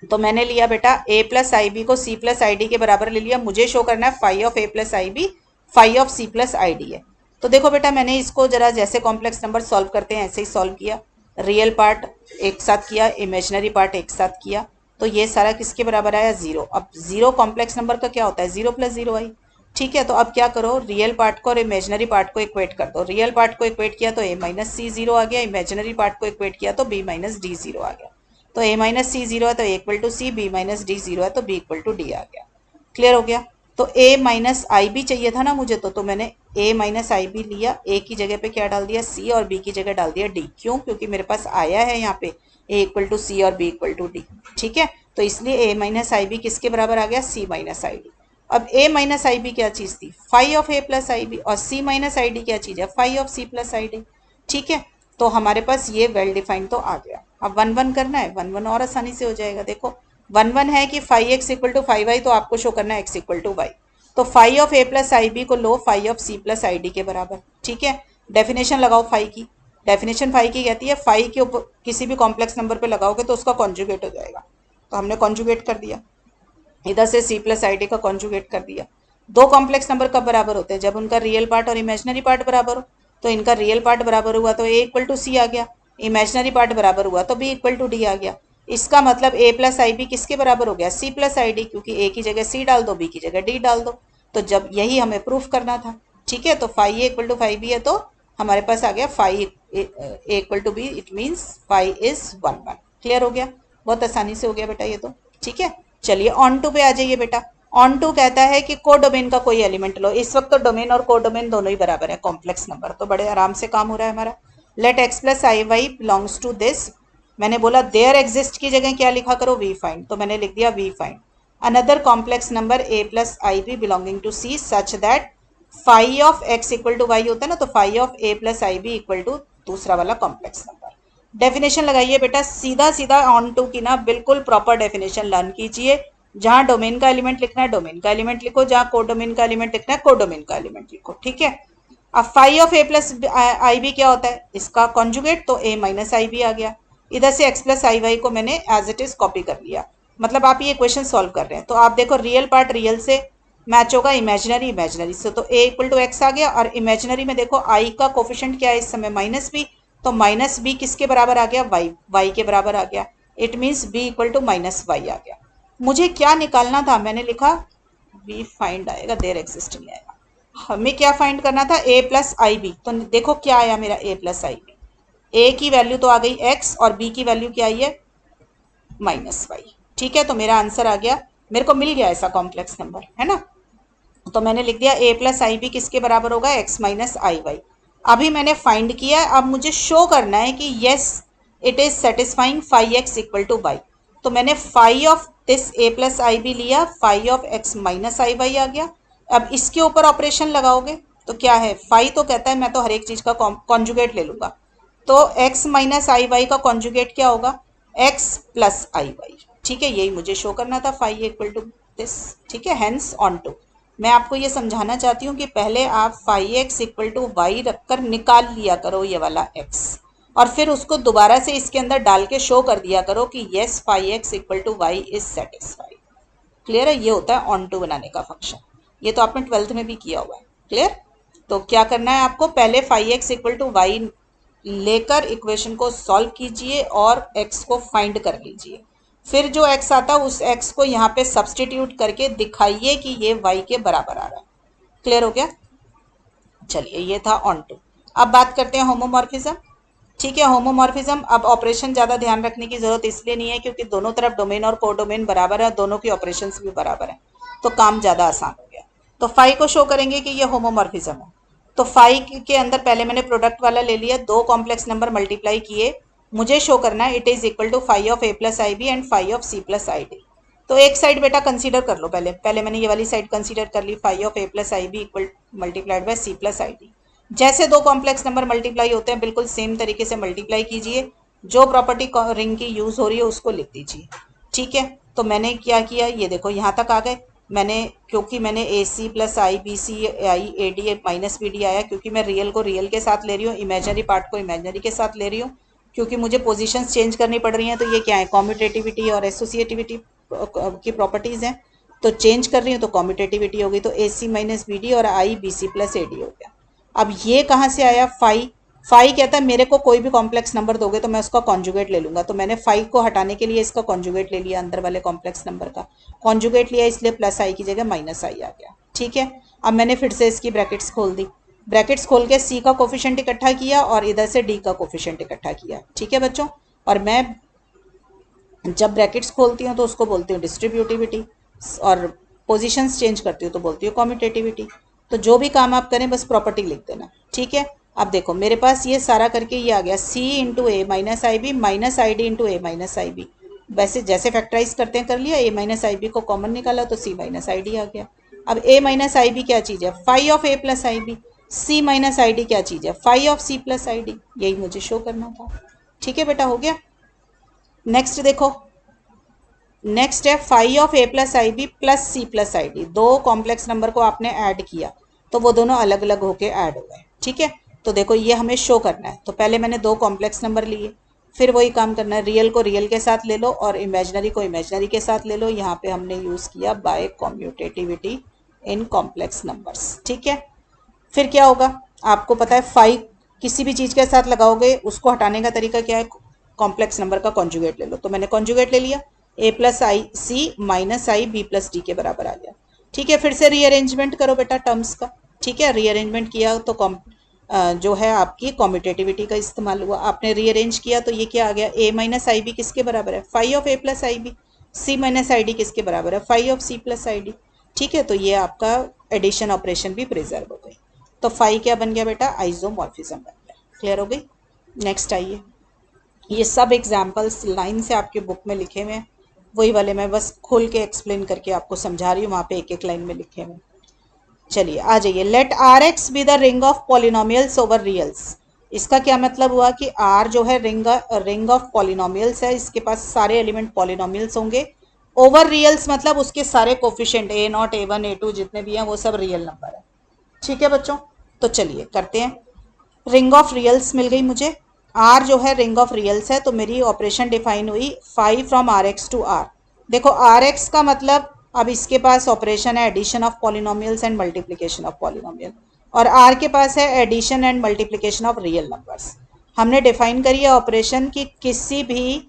तो मैंने लिया बेटा a प्लस आई बी को c प्लस आई डी के बराबर ले लिया। मुझे शो करना है phi of a plus i b phi of c plus i d है। तो देखो बेटा मैंने इसको जरा जैसे कॉम्प्लेक्स नंबर सॉल्व करते हैं ऐसे ही सॉल्व किया। रियल पार्ट एक साथ किया, इमेजनरी पार्ट एक साथ किया, तो ये सारा किसके बराबर आया? जीरो। अब जीरो कॉम्प्लेक्स नंबर का क्या होता है? जीरो प्लस जीरो आई। ठीक है, तो अब क्या करो, रियल पार्ट को और इमेजनरी पार्ट को इक्वेट कर दो। रियल पार्ट को इक्वेट किया तो a माइनस सी जीरो आ गया, इमेजनरी पार्ट को इक्वेट किया तो b माइनस डी जीरो आ गया। तो a माइनस सी जीरो है तो a equal to c, b minus d zero है तो b इक्वल टू डी आ गया। क्लियर हो गया? तो a माइनस आई बी चाहिए था ना मुझे, तो मैंने a माइनस आई बी लिया, a की जगह पे क्या डाल दिया? c, और b की जगह डाल दिया d। क्यों? क्योंकि मेरे पास आया है यहाँ पे a इक्वल टू सी और b इक्वल टू डी। ठीक है, तो इसलिए a माइनस आई बी किसके बराबर आ गया? c minus i d. अब a माइनस आई बी क्या चीज थी? Phi of a plus i b, और c माइनस आई डी क्या चीज है? Phi of c plus i d. ठीक है, तो हमारे पास ये वेल डिफाइंड तो आ गया। अब वन वन करना है, वन वन और आसानी से हो जाएगा। देखो वन वन है कि phi x equal to phi y, तो आपको शो करना है एक्स इक्वल टू वाई। तो phi of a plus i b को लो phi of c plus i d के बराबर। ठीक है, डेफिनेशन लगाओ फाई की। डेफिनेशन फाई की कहती है फाई के ऊपर किसी भी कॉम्प्लेक्स नंबर पे लगाओगे तो उसका कॉन्जुगेट हो जाएगा। तो हमने कॉन्जुगेट कर दिया, इधर से सी प्लस आई डी का कॉन्जुगेट कर दिया। दो कॉम्प्लेक्स नंबर कब बराबर होते हैं? जब उनका रियल पार्ट और इमेजनरी पार्ट बराबर हो। तो इनका रियल पार्ट बराबर हुआ तो ए इक्वल टू सी आ गया, इमेजनरी पार्ट बराबर हुआ तो बी इक्वल टू डी आ गया। इसका मतलब ए प्लस आई बी किसके बराबर हो गया? सी प्लस आई डी, क्योंकि ए की जगह सी डाल दो, बी की जगह डी डाल दो। तो जब यही हमें प्रूफ करना था। ठीक है, तो phi a equal to phi b है तो हमारे पास आ गया phi a equal to b, it means phi is one one. Clear हो गया? बहुत आसानी से हो गया बेटा ये तो। ठीक है, चलिए ऑन टू पे आ जाइए बेटा। ऑन टू कहता है कि को डोमेन का कोई एलिमेंट लो। इस वक्त तो डोमेन और को डोमेन दोनों ही बराबर है कॉम्प्लेक्स नंबर, तो बड़े आराम से काम हो रहा है हमारा। Let x plus i y belongs to this. मैंने बोला देयर एग्जिस्ट की जगह क्या लिखा करो? We find. तो मैंने लिख दिया we find another complex number a plus i b belonging to c such that phi of x equal to y होता है ना, तो phi of a plus i b equal to दूसरा वाला कॉम्प्लेक्स नंबर। डेफिनेशन लगाइए बेटा, सीधा सीधा ऑन टू की ना बिल्कुल प्रॉपर डेफिनेशन लर्न कीजिए। जहां डोमेन का एलिमेंट लिखना है डोमेन का एलिमेंट लिखो, जहां कोडोमेन का एलिमेंट लिखना है कोडोमेन का एलिमेंट लिखो। ठीक है, अब phi of a plus i b क्या होता है? इसका कॉन्जुगेट, तो ए माइनस आई बी आ गया। इधर से एक्स प्लस आई वाई को मैंने एज इट इज कॉपी कर लिया। मतलब आप ये क्वेश्चन सॉल्व कर रहे हैं तो आप देखो रियल पार्ट रियल से मैच होगा, इमेजनरी इमेजनरी से, तो ए इक्वल टू एक्स आ गया। और इमेजनरी में देखो आई का कोफिशिएंट क्या है इस समय? माइनस बी, तो माइनस बी किसके बराबर आ गया? वाई, वाई के बराबर आ गया। It means b equal to minus y आ गया। मुझे क्या निकालना था? मैंने लिखा बी फाइंड आएगा, देयर एग्जिस्ट नहीं आएगा। हमें क्या फाइंड करना था, ए प्लस आई बी। तो देखो क्या आया मेरा ए प्लस आई बी, ए की वैल्यू तो आ गई एक्स और बी की वैल्यू क्या आई है माइनस वाई। ठीक है, तो मेरा आंसर आ गया, मेरे को मिल गया ऐसा कॉम्प्लेक्स नंबर, है ना। तो मैंने लिख दिया ए प्लस आई बी किसके बराबर होगा, एक्स माइनस आई वाई। अभी मैंने फाइंड किया, अब मुझे शो करना है कि yes it is satisfying phi x equal to y. तो मैंने phi of this a plus i b लिया, phi of x minus i y आ गया। अब इसके ऊपर ऑपरेशन लगाओगे तो क्या है, फाइव तो कहता है मैं तो हर एक चीज का कॉन्जुगेट ले लूंगा, तो x माइनस आई वाई का कॉन्जुगेट क्या होगा, x प्लस आई वाई। ठीक है, यही मुझे शो करना था, फाइव इक्वल टू दिस। ठीक है, हेंस ऑन टू। मैं आपको ये समझाना चाहती हूँ कि पहले आप phi x equal to y रखकर निकाल लिया करो ये वाला x, और फिर उसको दोबारा से इसके अंदर डाल के शो कर दिया करो कि yes phi x equal to y is satisfied. Clear है, ये होता है ऑन टू बनाने का फंक्शन। ये तो आपने 12th में भी किया हुआ है। क्लियर, तो क्या करना है आपको, पहले phi x equal to y लेकर इक्वेशन को सॉल्व कीजिए और x को फाइंड कर लीजिए। फिर जो x आता उस x को यहाँ पे सब्सटीट्यूट करके दिखाइए कि ये y के बराबर आ रहा है। क्लियर हो गया, चलिए ये था ऑन टू। अब बात करते हैं होमोमॉर्फिज्म। ठीक है, होमोमॉर्फिज्म, अब ऑपरेशन ज़्यादा ध्यान रखने की जरूरत इसलिए नहीं है क्योंकि दोनों तरफ डोमेन और कोडोमेन बराबर है, दोनों की ऑपरेशंस भी बराबर है, तो काम ज़्यादा आसान हो गया। तो फाइव को शो करेंगे कि ये होमोमॉर्फिज्म है। तो फाइव के अंदर पहले मैंने प्रोडक्ट वाला ले लिया, दो कॉम्प्लेक्स नंबर मल्टीप्लाई किए, मुझे शो करना है it is equal to phi of a plus i b and phi of c plus i d. तो एक साइड बेटा कंसीडर कर लो, पहले पहले मैंने ये वाली साइड कंसीडर कर ली, phi of a plus i b equal multiplied by c plus i d. जैसे दो कॉम्प्लेक्स नंबर मल्टीप्लाई होते हैं बिल्कुल सेम तरीके से मल्टीप्लाई कीजिए, जो प्रॉपर्टी रिंग की यूज हो रही है उसको लिख दीजिए। ठीक है, तो मैंने क्या किया, ये देखो यहाँ तक आ गए। मैंने क्योंकि मैंने a c plus i b c i a d minus b d आया, क्योंकि मैं रियल को रियल के साथ ले रही हूँ, इमेजनरी पार्ट को इमेजनरी के साथ ले रही हूँ, क्योंकि मुझे पोजीशंस चेंज करनी पड़ रही हैं। तो ये क्या है, कॉम्यूटेटिविटी और एसोसिएटिविटी की प्रॉपर्टीज़ हैं, तो चेंज कर रही हूँ तो कॉम्यूटेटिविटी हो गई, तो a c minus b d और i b c plus a d हो गया। अब ये कहाँ से आया, फाइव। फाइव कहता है मेरे को कोई भी कॉम्प्लेक्स नंबर दोगे तो मैं उसका कॉन्जुगेट ले लूंगा, तो मैंने फाइव को हटाने के लिए इसका कॉन्जुगेट ले लिया, अंदर वाले कॉम्प्लेक्स नंबर का कॉन्जुगेट लिया, इसलिए प्लस आई की जगह माइनस आई आ गया। ठीक है, अब मैंने फिर से इसकी ब्रैकेट्स खोल दी, ब्रैकेट्स खोल के सी का कोफिशिएंट इकट्ठा किया और इधर से डी का कोफिशिएंट इकट्ठा किया। ठीक है बच्चों, और मैं जब ब्रैकेट्स खोलती हूँ तो उसको बोलती हूँ डिस्ट्रीब्यूटिविटी, और पोजीशंस चेंज करती हूँ तो बोलती हूँ कॉम्यूटेटिविटी। तो जो भी काम आप करें बस प्रॉपर्टी लिख देना। ठीक है, अब देखो मेरे पास ये सारा करके ये आ गया c into a minus i b minus i d into a minus i b. वैसे जैसे फैक्टराइज करते हैं कर लिया, ए माइनस आई बी को कॉमन निकाला तो सी माइनस आई डी आ गया। अब ए माइनस आई बी क्या चीज़ है, phi of a plus i b. C minus i d क्या चीज़ है, phi of c plus i d. यही मुझे शो करना था। ठीक है बेटा, हो गया। नेक्स्ट देखो, नेक्स्ट है phi of a plus i b plus c plus i d. दो कॉम्प्लेक्स नंबर को आपने ऐड किया तो वो दोनों अलग अलग होके ऐड हो गए। ठीक है, तो देखो ये हमें शो करना है, तो पहले मैंने दो कॉम्प्लेक्स नंबर लिए, फिर वही काम करना है, रियल को रियल के साथ ले लो और इमेजनरी को इमेजनरी के साथ ले लो। यहाँ पे हमने यूज़ किया बाय कॉम्यूटेटिविटी इन कॉम्प्लेक्स नंबर्स। ठीक है, फिर क्या होगा आपको पता है, फाइव किसी भी चीज़ के साथ लगाओगे उसको हटाने का तरीका क्या है, कॉम्प्लेक्स नंबर का कॉन्जुगेट ले लो। तो मैंने कॉन्जुगेट ले लिया, ए plus I C minus i b plus D के बराबर आ गया। ठीक है, फिर से रीअरेंजमेंट करो बेटा टर्म्स का। ठीक है, रीअरेंजमेंट किया तो जो है आपकी कॉम्यूटेटिविटी का इस्तेमाल हुआ, आपने रीअरेंज किया तो ये क्या आ गया, ए माइनस आई बी किसके बराबर है, phi of a plus i b. C minus i d किसके बराबर है, phi of c plus i d. ठीक है, तो ये आपका एडिशन ऑपरेशन भी प्रिजर्व हो गई। तो फाइव क्या बन गया बेटा, आइसोमॉर्फिज्म बन गया। क्लियर हो गई। नेक्स्ट आइए, ये सब एग्जाम्पल्स लाइन से आपके बुक में लिखे हुए हैं, वही वाले मैं बस खोल के एक्सप्लेन करके आपको समझा रही हूँ, वहाँ पे एक एक लाइन में लिखे हुए। चलिए आ जाइए, let R x be the ring of polynomials over reals. इसका क्या मतलब हुआ कि आर जो है रिंग ऑफ पॉलिनोमियल्स है, इसके पास सारे एलिमेंट पॉलिनोमियल्स होंगे। ओवर रियल्स मतलब उसके सारे coefficient a naught a one a two जितने भी हैं वो सब रियल नंबर है। ठीक है बच्चों, तो चलिए करते हैं। रिंग ऑफ रियल्स मिल गई मुझे, आर जो है रिंग ऑफ रियल्स है, तो मेरी ऑपरेशन डिफाइन हुई phi from r x to r. देखो आर एक्स का मतलब अब इसके पास ऑपरेशन है addition of polynomials and multiplication of polynomial, और आर के पास है addition and multiplication of real numbers. हमने डिफाइन करी है ऑपरेशन की किसी भी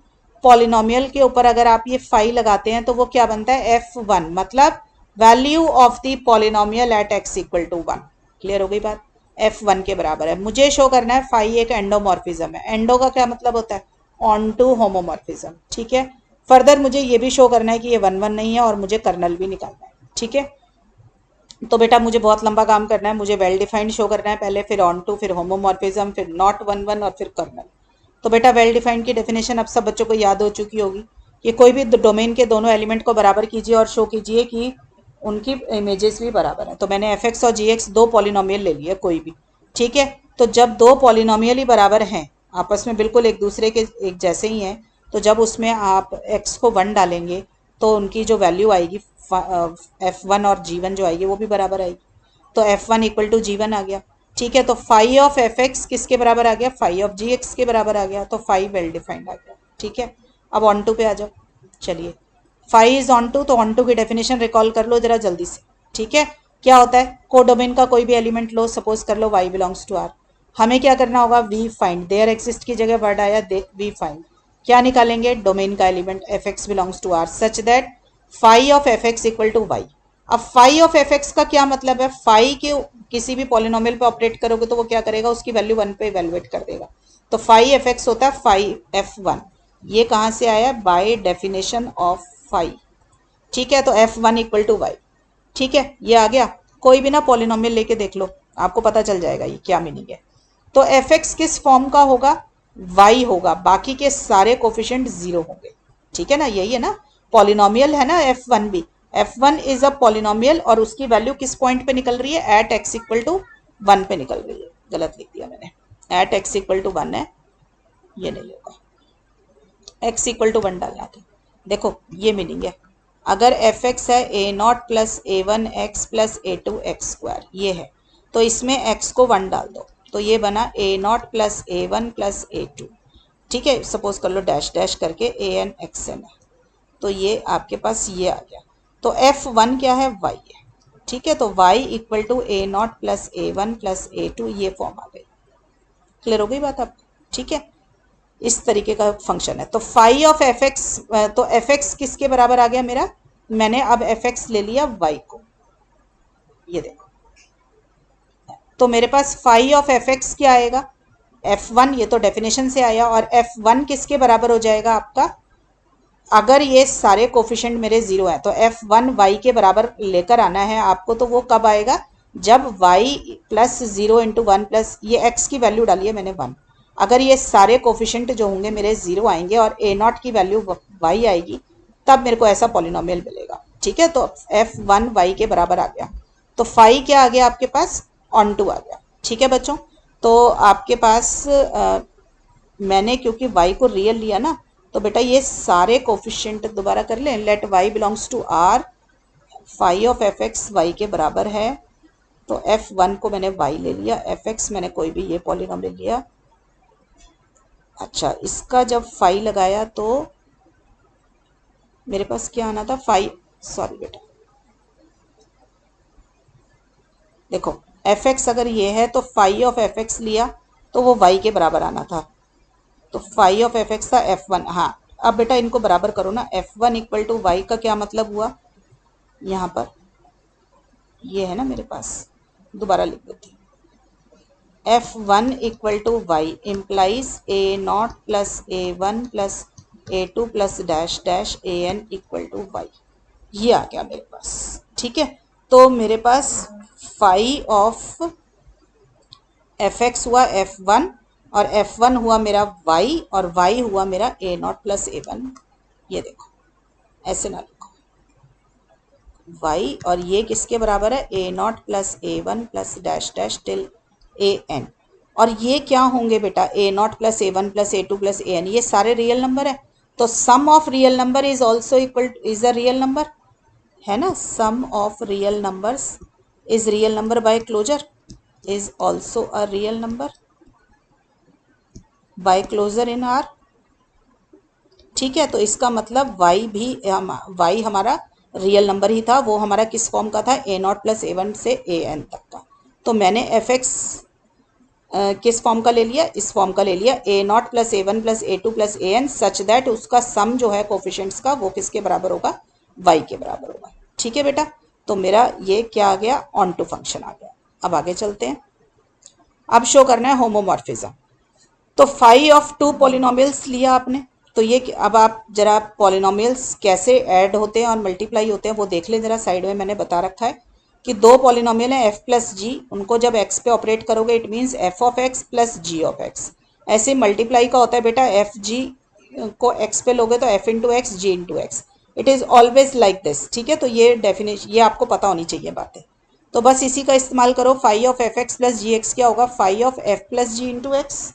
पॉलिनोमियल के ऊपर अगर आप ये फाइव लगाते हैं तो वो क्या बनता है, F1, मतलब value of the polynomial at x equal to 1। Clear हो गई बात? f1 के बराबर है। मुझे शो करना है फाई एक एंडोमॉर्फिज्म है। एंडो का क्या मतलब होता है? Onto homomorphism. ठीक है, फर्दर मुझे ये भी शो करना है कि ये 1 1 नहीं है, और मुझे कर्नल भी निकालना है। ठीक है, तो बेटा मुझे बहुत लंबा काम करना है। मुझे वेल डिफाइंड शो करना है पहले, फिर ऑन टू, फिर होमोमॉर्फिज्म, फिर नॉट 1 1 और फिर कर्नल। तो बेटा वेल डिफाइंड की डेफिनेशन अब सब बच्चों को याद हो चुकी होगी कि कोई भी डोमेन के दोनों एलिमेंट को बराबर कीजिए और शो कीजिए कि उनकी इमेजेस भी बराबर है। तो मैंने एफ एक्स और जी एक्स दो पॉलिनोमियल ले लिए कोई भी। ठीक है, तो जब दो पॉलिनोमियल ही बराबर हैं, आपस में बिल्कुल एक दूसरे के एक जैसे ही हैं, तो जब उसमें आप x को 1 डालेंगे तो उनकी जो वैल्यू आएगी f1 और g1 जो आएगी वो भी बराबर आएगी। तो f1 इक्वल टू जी1 आ गया। ठीक है, तो फाई ऑफ एफ एक्स किसके बराबर आ गया? फाई ऑफ जी एक्स के बराबर आ गया। तो फाई वेल डिफाइंड आ गया। ठीक है, अब ऑन टू पे आ जाओ। चलिए, फाई इज ऑन टू, तो ऑन टू की डेफिनेशन रिकॉल कर लो जरा जल्दी से। ठीक है, क्या होता है? कोडोमेन का कोई भी एलिमेंट लो, सपोज कर लो y बिलोंग्स टू r। हमें क्या करना होगा? We find. देयर एक्सिस्ट की जगह वर्ड आया वी फाइंड। क्या निकालेंगे? डोमेन का element f x belongs to r such that phi of F x equal to y. अब फाई ऑफ एफ एक्स का क्या मतलब है? फाई के किसी भी पॉलिनोमियल पे ऑपरेट करोगे तो वो क्या करेगा? उसकी वैल्यू 1 पे इवेलुएट कर देगा। तो फाई एफ एक्स होता है फाई f1। ये कहाँ से आया? By definition of phi. ठीक है, तो f1 इक्वल टू वाई। ठीक है, ये आ गया। कोई भी ना पॉलिनोमियल लेके देख लो, आपको पता चल जाएगा ये क्या मीनिंग है। तो एफ एक्स किस फॉर्म का होगा? वाई होगा, बाकी के सारे कोफिशिएंट 0 होंगे। ठीक है ना, यही है ना, पॉलिनोमियल है ना f1 भी। f1 इज अ पॉलिनोमियल और उसकी वैल्यू किस पॉइंट पे निकल रही है? एट x इक्वल टू 1 पे निकल रही है। गलत लिख दिया मैंने, एट x इक्वल टू 1 है, ये नहीं होगा, x इक्वल टू 1 डालना था। देखो ये मीनिंग है, अगर एफ एक्स है a naught plus a one x plus a two x square, ये है, तो इसमें x को 1 डाल दो, तो ये बना a naught plus a one plus a two. ठीक है, सपोज कर लो डैश डैश करके ए एन एक्स एन है, तो ये आपके पास ये आ गया। तो f1 क्या है? y है। ठीक है, तो y equal to a naught plus a one plus a two, ये फॉर्म आ गई। क्लियर हो गई बात आपको? ठीक है, इस तरीके का फंक्शन है। तो फाई ऑफ एफ एक्स, तो एफ एक्स किसके बराबर आ गया मेरा? मैंने अब एफ एक्स ले लिया y को, ये देखो, तो मेरे पास फाई ऑफ एफ एक्स क्या आएगा? f1, ये तो डेफिनेशन से आया, और f1 किसके बराबर हो जाएगा आपका? अगर ये सारे कोफिशिएंट मेरे 0 हैं तो f1 y के बराबर लेकर आना है आपको। तो वो कब आएगा? जब y प्लस 0 इंटू 1 प्लस ये x की वैल्यू डाली है मैंने 1। अगर ये सारे कोफिशिएंट जो होंगे मेरे 0 आएंगे और a नॉट की वैल्यू y आएगी, तब मेरे को ऐसा पॉलिनोमियल मिलेगा। ठीक है, तो f1 y के बराबर आ गया। तो फाई क्या आ गया आपके पास? ऑन टू आ गया। ठीक है बच्चों, तो आपके पास मैंने क्योंकि y को रियल लिया ना, तो बेटा ये सारे कोफिशिएंट दोबारा कर लें। Let y belongs to r, phi of F x y के बराबर है। तो f1 को मैंने y ले लिया, एफ एक्स मैंने कोई भी ये पॉलिनोमियल लिया। अच्छा, इसका जब फाई लगाया तो मेरे पास क्या आना था? फाई, सॉरी बेटा, देखो एफ एक्स अगर ये है तो फाई ऑफ एफ एक्स लिया तो वो y के बराबर आना था। तो फाई ऑफ एफ एक्स था f1। हाँ, अब बेटा इनको बराबर करो ना। f1 इक्वल टू वाई का क्या मतलब हुआ? यहाँ पर ये है ना मेरे पास, दोबारा लिख देती हूँ। f1 equal to y implies a naught plus a one plus a two plus dash dash a n equal to y, ये आ गया मेरे पास। ठीक है, तो मेरे पास फाई ऑफ एफ एक्स हुआ f1 और f1 हुआ मेरा y और y हुआ मेरा a naught plus a one. ये देखो, ऐसे ना लिखो, y और ये किसके बराबर है? a naught plus a one plus dash dash till a n. और ये क्या होंगे बेटा? a naught plus a one plus a two plus a n, ये सारे रियल नंबर है। तो sum of real number is also equal is a real number, है ना। Sum of real numbers is real number by closure, is also a real number by closure in R. ठीक है, तो इसका मतलब y भी y हमारा real number ही था। वो हमारा किस फॉर्म का था? ए नॉट प्लस ए वन से ए एन तक का। तो मैंने एफ एक्स किस फॉर्म का ले लिया? इस फॉर्म का ले लिया, a naught plus a one plus a two plus a n such that उसका सम जो है कोफिशिएंट्स का वो किसके बराबर होगा? y के बराबर होगा। ठीक है बेटा, तो मेरा ये क्या आ गया, ऑन टू फंक्शन आ गया। अब आगे चलते हैं। अब शो करना है होमोमॉर्फिज्म। तो फाई ऑफ टू पॉलिनोमियल्स लिया आपने, तो ये अब आप जरा पॉलिनोमियल्स कैसे ऐड होते हैं और मल्टीप्लाई होते हैं वो देख लें जरा। साइड में मैंने बता रखा है कि दो पॉलिनोमियल है एफ प्लस जी, उनको जब एक्स पे ऑपरेट करोगे it means f of x plus g of x. ऐसे मल्टीप्लाई का होता है बेटा, एफ जी को एक्स पे लोगे तो f into x g into x, it is always like this. ठीक है, तो ये डेफिनेशन ये आपको पता होनी चाहिए बातें। तो बस इसी का इस्तेमाल करो। Phi of F x plus g x क्या होगा, phi of f plus g into x.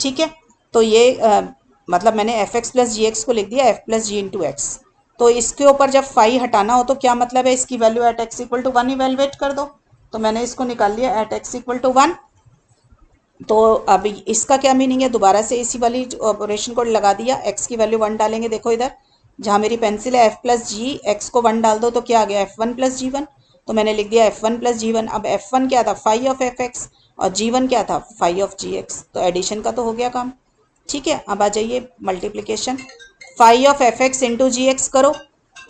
ठीक है, तो ये मतलब मैंने F x plus g x को लिख दिया f plus g into x. तो इसके ऊपर जब फाई हटाना हो तो क्या मतलब है, इसकी value at x equal to one evaluate कर दो। तो मैंने इसको निकाल लिया at x equal to one. तो अब इसका क्या मीनिंग है, दोबारा से इसी वाली ऑपरेशन को लगा दिया, एक्स की वैल्यू वन डालेंगे। देखो इधर जहाँ मेरी पेंसिल है एफ प्लस जी, एक्स को वन डाल दो तो क्या आ गया, एफ वन प्लस जी वन। तो मैंने लिख दिया एफ वन प्लस जी वन। अब एफ वन क्या था, फाई ऑफ एफ एक्स, और जी वन क्या था, फाई ऑफ जी एक्स। तो एडिशन का तो हो गया काम। ठीक है, अब आ जाइए multiplication. Phi of F X into G X करो।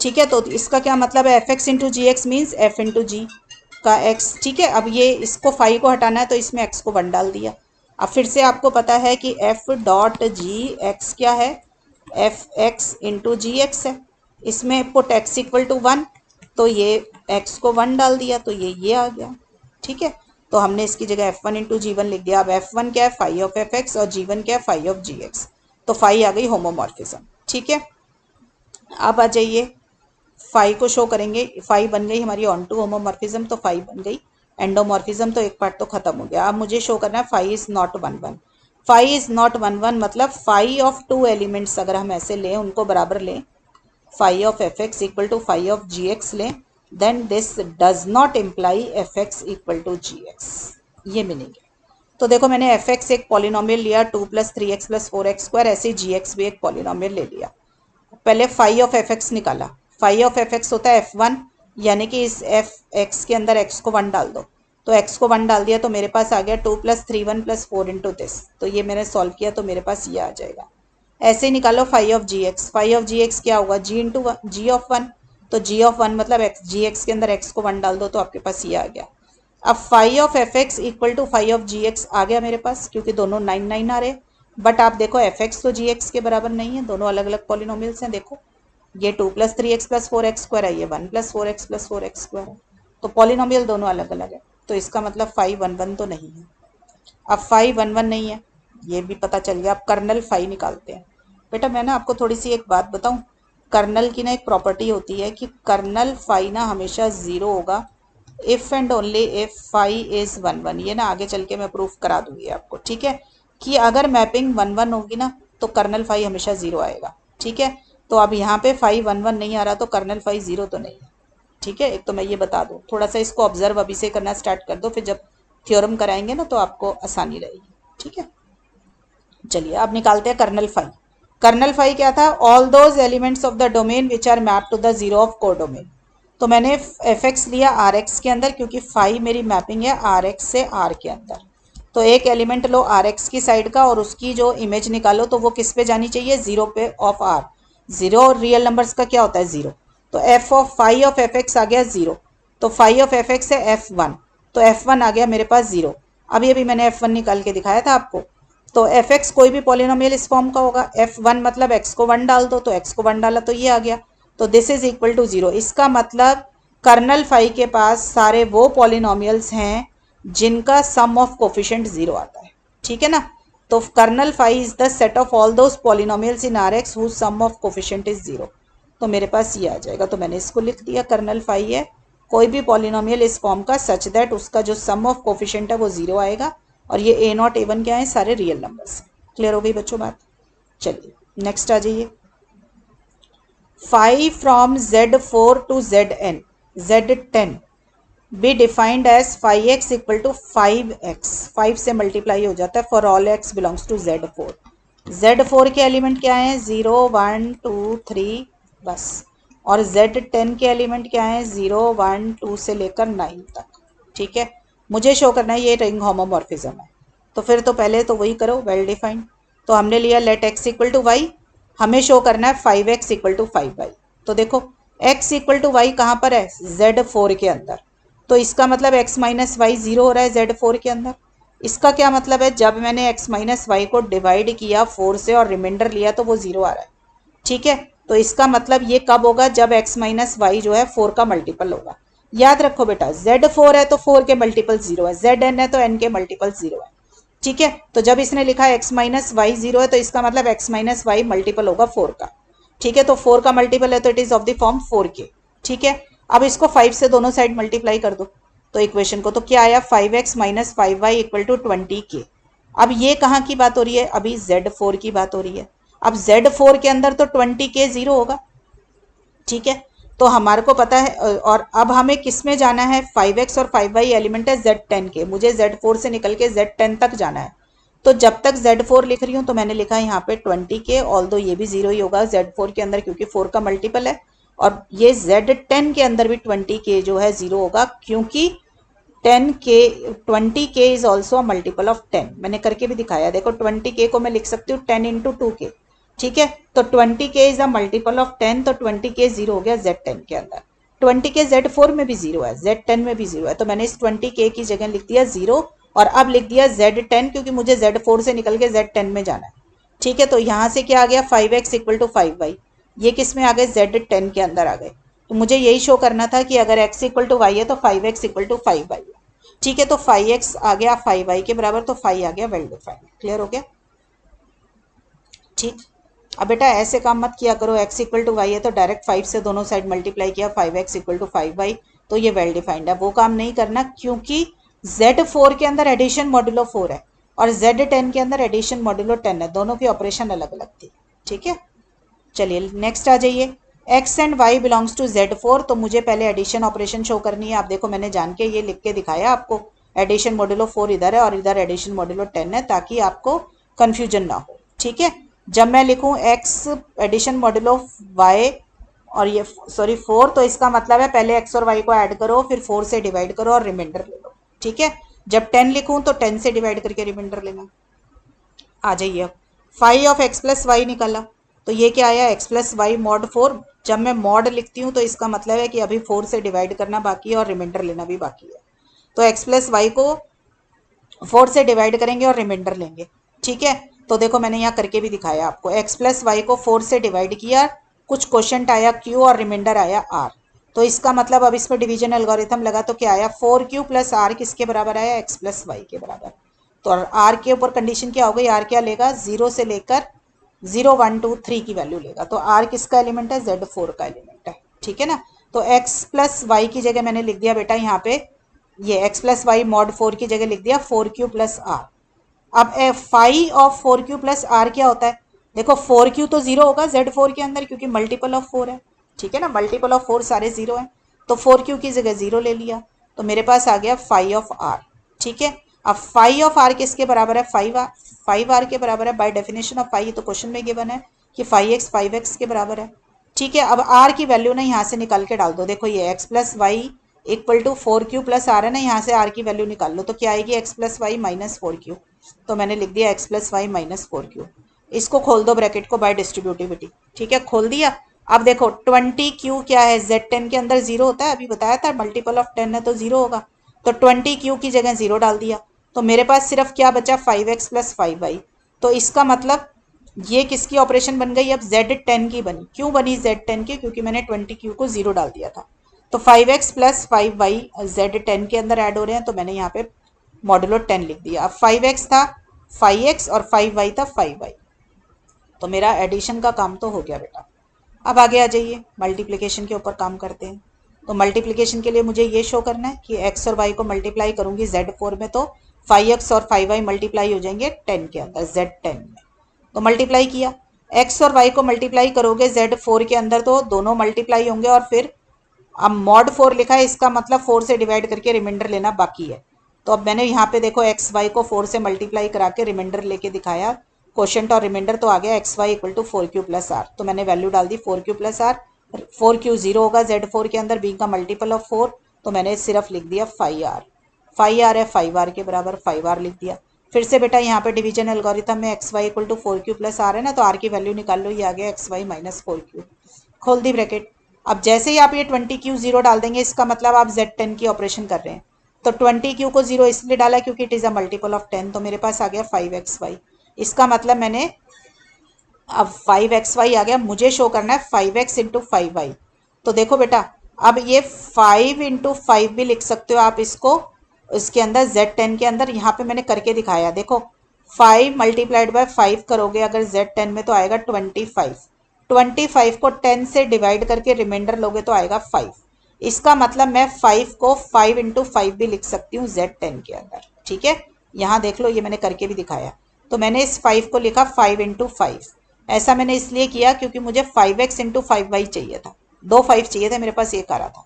ठीक है, तो इसका क्या मतलब है, F X into G X means F into G का एक्स। ठीक है, अब ये इसको फाई को हटाना है तो इसमें एक्स को वन डाल दिया। अब फिर से आपको पता है कि एफ डॉट जी एक्स क्या है, F X into G X है। इसमें put X equal to one, तो ये एक्स को वन डाल दिया तो ये आ गया। ठीक है, तो हमने इसकी जगह एफ वन इंटू जी वन लिख दिया। अब एफ वन क्या है, फाई ऑफ एफ एक्स, और जी वन क्या है, फाई ऑफ जी एक्स। तो फाई आ गई होमोमॉर्फिज्म। ठीक है, अब आ जाइए फाई को शो करेंगे। फाई बन गई हमारी ऑन टू होमोमॉर्फिज्म, तो फाई बन गई एंडोमॉर्फिज्म, तो एक पार्ट तो खत्म हो गया। अब मुझे शो करना है phi is not one one. Phi is not one one मतलब फाई ऑफ टू एलिमेंट्स अगर हम ऐसे लें, उनको बराबर लें, phi of F x equal to phi of ji x लें, then this does not imply f x equal to g x. ये मीनिंग है। तो देखो मैंने एफ एक्स एक पॉलिनोमियल लिया, two plus three x plus four x square, ऐसे g x भी एक पॉलिनोमियल ले लिया। पहले फाई ऑफ एफ एक्स निकाला। फाई ऑफ एफ एक्स होता है एफ वन, यानी कि इस एफ एक्स के अंदर एक्स को वन डाल दो। तो एक्स को वन डाल दिया तो मेरे पास आ गया to plus three one plus four into this. तो ये मैंने सॉल्व किया तो मेरे पास ये आ जाएगा। ऐसे ही निकालो phi of ji X. Phi of ji x क्या होगा, G into G of one. तो जी ऑफ वन मतलब एक्स, जी एक्स के अंदर एक्स को वन डाल दो तो आपके पास ये आ गया। अब phi of F x equal to phi of ji x आ गया मेरे पास, क्योंकि दोनों नाइन नाइन आ रहे। बट आप देखो एफ एक्स तो जी एक्स के बराबर नहीं है, दोनों अलग अलग पॉलिनोमियल्स हैं। देखो ये to plus three x plus four x square है, ये one plus four x plus four x square है। तो पॉलिनोमियल दोनों अलग अलग है, तो इसका मतलब फाई वन वन तो नहीं है। अब फाई वन वन नहीं है, ये भी पता चल गया। अब कर्नल फाई निकालते हैं। बेटा मैं ना आपको थोड़ी सी एक बात बताऊं, कर्नल की ना एक प्रॉपर्टी होती है कि कर्नल फाई ना हमेशा ज़ीरो होगा if and only if phi is one one. ये ना आगे चल के मैं प्रूफ करा दूंगी आपको। ठीक है, कि अगर मैपिंग वन वन होगी ना तो कर्नल फाई हमेशा ज़ीरो आएगा। ठीक है, तो अब यहाँ पे फाई वन वन नहीं आ रहा तो कर्नल फाई ज़ीरो तो नहीं है। ठीक है, एक तो मैं ये बता दूँ, थोड़ा सा इसको ऑब्जर्व अभी से करना स्टार्ट कर दो, फिर जब थ्योरम कराएंगे ना तो आपको आसानी रहेगी। ठीक है, चलिए अब निकालते हैं कर्नल फाई। कर्नल फाई क्या था, all those elements of the domain which are map to the zero of codomain. तो मैंने एफ एक्स लिया आर एक्स के अंदर, क्योंकि फाई मेरी मैपिंग है आर एक्स से आर के अंदर। तो एक एलिमेंट लो आर एक्स की साइड का और उसकी जो इमेज निकालो तो वो किस पे जानी चाहिए, जीरो पे ऑफ आर। जीरो और रियल नंबर्स का क्या होता है, जीरो। तो f of phi of F x आ गया जीरो। तो फाई ऑफ एफ एक्स है एफ वन, तो एफ वन आ गया मेरे पास जीरो। अब ये भी मैंने एफ वन निकाल के दिखाया था आपको। तो एफ एक्स कोई भी पॉलिनोमियल इस फॉर्म का होगा, एफ वन मतलब एक्स को वन डाल दो, तो एक्स को वन डाला तो ये आ गया। तो this is equal to zero. इसका मतलब कर्नल फाई के पास सारे वो पॉलिनोमियल्स हैं जिनका सम ऑफ कोफिशिएंट जीरो आता है। ठीक है ना, तो kernel phi is the set of all those polynomials in R X whose sum of coefficient is zero. तो मेरे पास ये आ जाएगा, तो मैंने इसको लिख दिया, कर्नल फाई है कोई भी पॉलिनोमियल इस फॉर्म का सच दैट उसका जो सम ऑफ कोफिशिएंट है वो जीरो आएगा। और ये ए नॉट ए वन क्या है, सारे रियल नंबर्स। क्लियर हो गई बच्चों बात। चलिए नेक्स्ट आ जाइए। Phi from Z four to Z N Z ten be defined as phi x equal to five X. Five से मल्टीप्लाई हो जाता है for all X belongs to Z four. Z four के एलिमेंट क्या हैं, zero one two three बस। और Z ten के एलिमेंट क्या हैं, जीरो वन टू से लेकर नाइन तक। ठीक है, मुझे शो करना है ये रिंग होमोमॉर्फिज्म है, तो फिर तो पहले तो वही करो, वेल डिफाइंड। तो हमने लिया let X equal to Y, हमें शो करना है five x equal to five Y. तो देखो x इक्वल टू वाई कहाँ पर है, Z4 के अंदर। तो इसका मतलब x माइनस वाई जीरो हो रहा है Z4 के अंदर। इसका क्या मतलब है, जब मैंने x माइनस वाई को डिवाइड किया 4 से और रिमाइंडर लिया तो वो जीरो आ रहा है। ठीक है, तो इसका मतलब ये कब होगा, जब x माइनस वाई जो है 4 का मल्टीपल होगा। याद रखो बेटा, Z4 है तो 4 के मल्टीपल जीरो है, Zn है तो n के मल्टीपल जीरो है। ठीक है, तो जब इसने लिखा x माइनस वाई जीरो है तो इसका मतलब x माइनस वाई मल्टीपल होगा 4 का। ठीक है, तो 4 का मल्टीपल है तो it is of the form 4k। ठीक है, अब इसको 5 से दोनों साइड मल्टीप्लाई कर दो तो इक्वेशन को, तो क्या आया 5x minus 5y equal to 20k। अब ये कहाँ की बात हो रही है, अभी Z4 की बात हो रही है। अब Z4 के अंदर तो 20k जीरो होगा। ठीक है, तो हमारे को पता है, और अब हमें किस में जाना है, 5x और 5y एलिमेंट है Z10 के, मुझे Z4 से निकल के Z10 तक जाना है। तो जब तक Z4 लिख रही हूँ तो मैंने लिखा है यहाँ पे 20k, ऑल्दो ये भी जीरो ही होगा Z4 के अंदर क्योंकि 4 का मल्टीपल है। और ये Z10 के अंदर भी 20k जो है जीरो होगा क्योंकि 10k 20k is also a multiple of 10। मैंने करके भी दिखाया, देखो 20k को मैं लिख सकती हूँ 10 इंटू 2k। ठीक है, तो 20k is a multiple of 10, तो 20k जीरो हो गया Z10 के अंदर। 20k Z4 में भी जीरो है, Z10 में भी जीरो है, तो मैंने इस 20k की जगह लिख दिया जीरो और अब लिख दिया Z10 क्योंकि मुझे Z4 से निकल के Z10 में जाना है। ठीक है, तो यहाँ से क्या आ गया 5x इक्वल टू 5y, ये किस में आ गए, Z10 के अंदर आ गए। तो मुझे यही शो करना था कि अगर x इक्वल टू वाई है तो 5x इक्वल टू 5y। ठीक है, तो 5x आ गया 5y के बराबर, तो 5 आ गया वेल डिफाइंड। क्लियर हो गया। ठीक, अब बेटा ऐसे काम मत किया करो, x इक्वल टू वाई है तो डायरेक्ट 5 से दोनों साइड मल्टीप्लाई किया 5x इक्वल टू 5y तो ये वेल डिफाइंड है, वो काम नहीं करना क्योंकि Z4 के अंदर एडिशन मॉड्यूलो 4 है और Z10 के अंदर एडिशन मॉड्यूलो 10 है, दोनों की ऑपरेशन अलग अलग थी। ठीक है, चलिए नेक्स्ट आ जाइए। x and y belongs to Z4, तो मुझे पहले एडिशन ऑपरेशन शो करनी है। आप देखो मैंने जान के ये लिख के दिखाया आपको, एडिशन मॉड्यूलो 4 इधर है और इधर एडिशन मॉड्यूलो 10 है ताकि आपको कंफ्यूजन ना हो। ठीक है, जब मैं लिखूं x एडिशन मॉड्यूलो y और ये सॉरी 4, तो इसका मतलब है पहले x और y को ऐड करो फिर 4 से डिवाइड करो और रिमाइंडर ले लो। ठीक है, जब 10 लिखूं तो 10 से डिवाइड करके रिमाइंडर लेना। आ जाइए अब, five of x plus Y निकाला तो ये क्या आया एक्स प्लस वाई मॉड 4। जब मैं मॉड लिखती हूँ तो इसका मतलब है कि अभी 4 से डिवाइड करना बाकी है और रिमाइंडर लेना भी बाकी है। तो एक्स प्लस वाई को 4 से डिवाइड करेंगे और रिमाइंडर लेंगे। ठीक है, तो देखो मैंने यहाँ करके भी दिखाया आपको, एक्स प्लस वाई को 4 से डिवाइड किया, कुछ क्वेश्चन आया क्यू और रिमाइंडर आया आर। तो इसका मतलब अब इस पर डिवीजन एल्गोरिथम लगा तो क्या आया 4q प्लस आर किसके बराबर आया, एक्स प्लस वाई के बराबर। तो आर के ऊपर कंडीशन क्या हो गई, आर क्या लेगा, 0 से लेकर 0 1 2 3 की वैल्यू लेगा। तो आर किसका एलिमेंट है, Z4 का एलिमेंट है। ठीक है ना, तो x प्लस वाई की जगह मैंने लिख दिया बेटा यहाँ पे, ये x प्लस वाई मॉड 4 की जगह लिख दिया 4q प्लस आर। अब five of 4q plus R क्या होता है, देखो 4q तो जीरो होगा Z4 के अंदर क्योंकि मल्टीपल ऑफ 4 है। ठीक है ना, मल्टीपल ऑफ 4 सारे जीरो है, तो 4q की जगह जीरो ले लिया तो मेरे पास आ गया 5 ऑफ आर। ठीक है, अब 5 ऑफ आर किसके बराबर है, 5 आर, 5 आर के बराबर है बाय डेफिनेशन ऑफ 5, तो क्वेश्चन में गिवन है कि 5x के बराबर है। ठीक है, अब आर की वैल्यू ना यहाँ से निकाल के डाल दो, देखो ये x plus Y equal to 4q plus R है ना, यहाँ से आर की वैल्यू निकाल लो तो क्या आएगी x plus Y minus 4q। तो मैंने लिख दिया x plus Y minus 4q। इसको खोल दो ब्रैकेट को बाय डिस्ट्रीब्यूटिविटी। ठीक है, खोल दिया। अब देखो 20q क्या है, Z10 के अंदर जीरो होता है, अभी बताया था मल्टीपल ऑफ 10 है तो जीरो होगा। तो 20q की जगह जीरो डाल दिया तो मेरे पास सिर्फ क्या बचा 5x प्लस 5y। तो इसका मतलब ये किसकी ऑपरेशन बन गई, अब Z10 की बनी। क्यों बनी Z10 की, क्योंकि मैंने 20q को जीरो डाल दिया था। तो 5x प्लस 5y Z10 के अंदर ऐड हो रहे हैं तो मैंने यहाँ पे मॉडुलो 10 लिख दिया। अब 5x था 5x और 5y था 5y, तो मेरा एडिशन का काम तो हो गया बेटा। अब आगे आ जाइए, मल्टीप्लिकेशन के ऊपर काम करते हैं। तो मल्टीप्लिकेशन के लिए मुझे ये शो करना है कि x और y को मल्टीप्लाई करूंगी Z4 में तो 5x और 5y मल्टीप्लाई हो जाएंगे 10 के अंदर, Z10 में। तो मल्टीप्लाई किया, x और y को मल्टीप्लाई करोगे Z4 के अंदर तो दोनों मल्टीप्लाई होंगे और फिर अब मॉड 4 लिखा है, इसका मतलब 4 से डिवाइड करके रिमाइंडर लेना बाकी है। तो अब मैंने यहाँ पे देखो एक्स वाई को 4 से मल्टीप्लाई करा के रिमाइंडर लेके दिखाया, क्वेश्चन और रिमाइंडर तो आ गया X Y equal to 4q plus R. तो मैंने वैल्यू डाल दी 4q plus are, 4q zero होगा Z4 के अंदर, बी का मल्टीपल ऑफ 4, तो मैंने सिर्फ लिख दिया 5r। 5r है 5r के बराबर, 5r लिख दिया। फिर से बेटा यहाँ पे डिवीजन एल्गोरिथम में X Y equal to 4q plus R है ना, तो आर की वैल्यू निकाल लो, ये आ गया एक्स वाई माइनस 4q। खोल दी ब्रैकेट, अब जैसे ही आप ये 20Q 0 डाल देंगे, इसका मतलब आप Z10 की ऑपरेशन कर रहे हैं। तो 20Q को 0 इसलिए डाला क्योंकि it is a multiple of 10, तो मेरे पास आ गया 5XY। इसका मतलब मैंने अब 5XY आ गया, मुझे शो करना है 5X इंटू 5Y। तो देखो बेटा, अब ये 5 इंटू 5 भी लिख सकते हो आप इसको, इसके अंदर Z10 के अंदर, यहाँ पे मैंने करके दिखाया। देखो 5 मल्टीप्लाइड बाय 5 करोगे अगर Z10 में तो आएगा 25। 25 को 10 से डिवाइड करके रिमाइंडर लोगे तो आएगा 5। इसका मतलब मैं 5 को 5 इंटू 5 भी लिख सकती हूँ Z10 के अंदर। ठीक है, यहाँ देख लो, ये मैंने करके भी दिखाया। तो मैंने इस 5 को लिखा 5 इंटू 5। ऐसा मैंने इसलिए किया क्योंकि मुझे 5x इंटू 5y चाहिए था, दो 5 चाहिए थे, मेरे पास एक आ रहा था।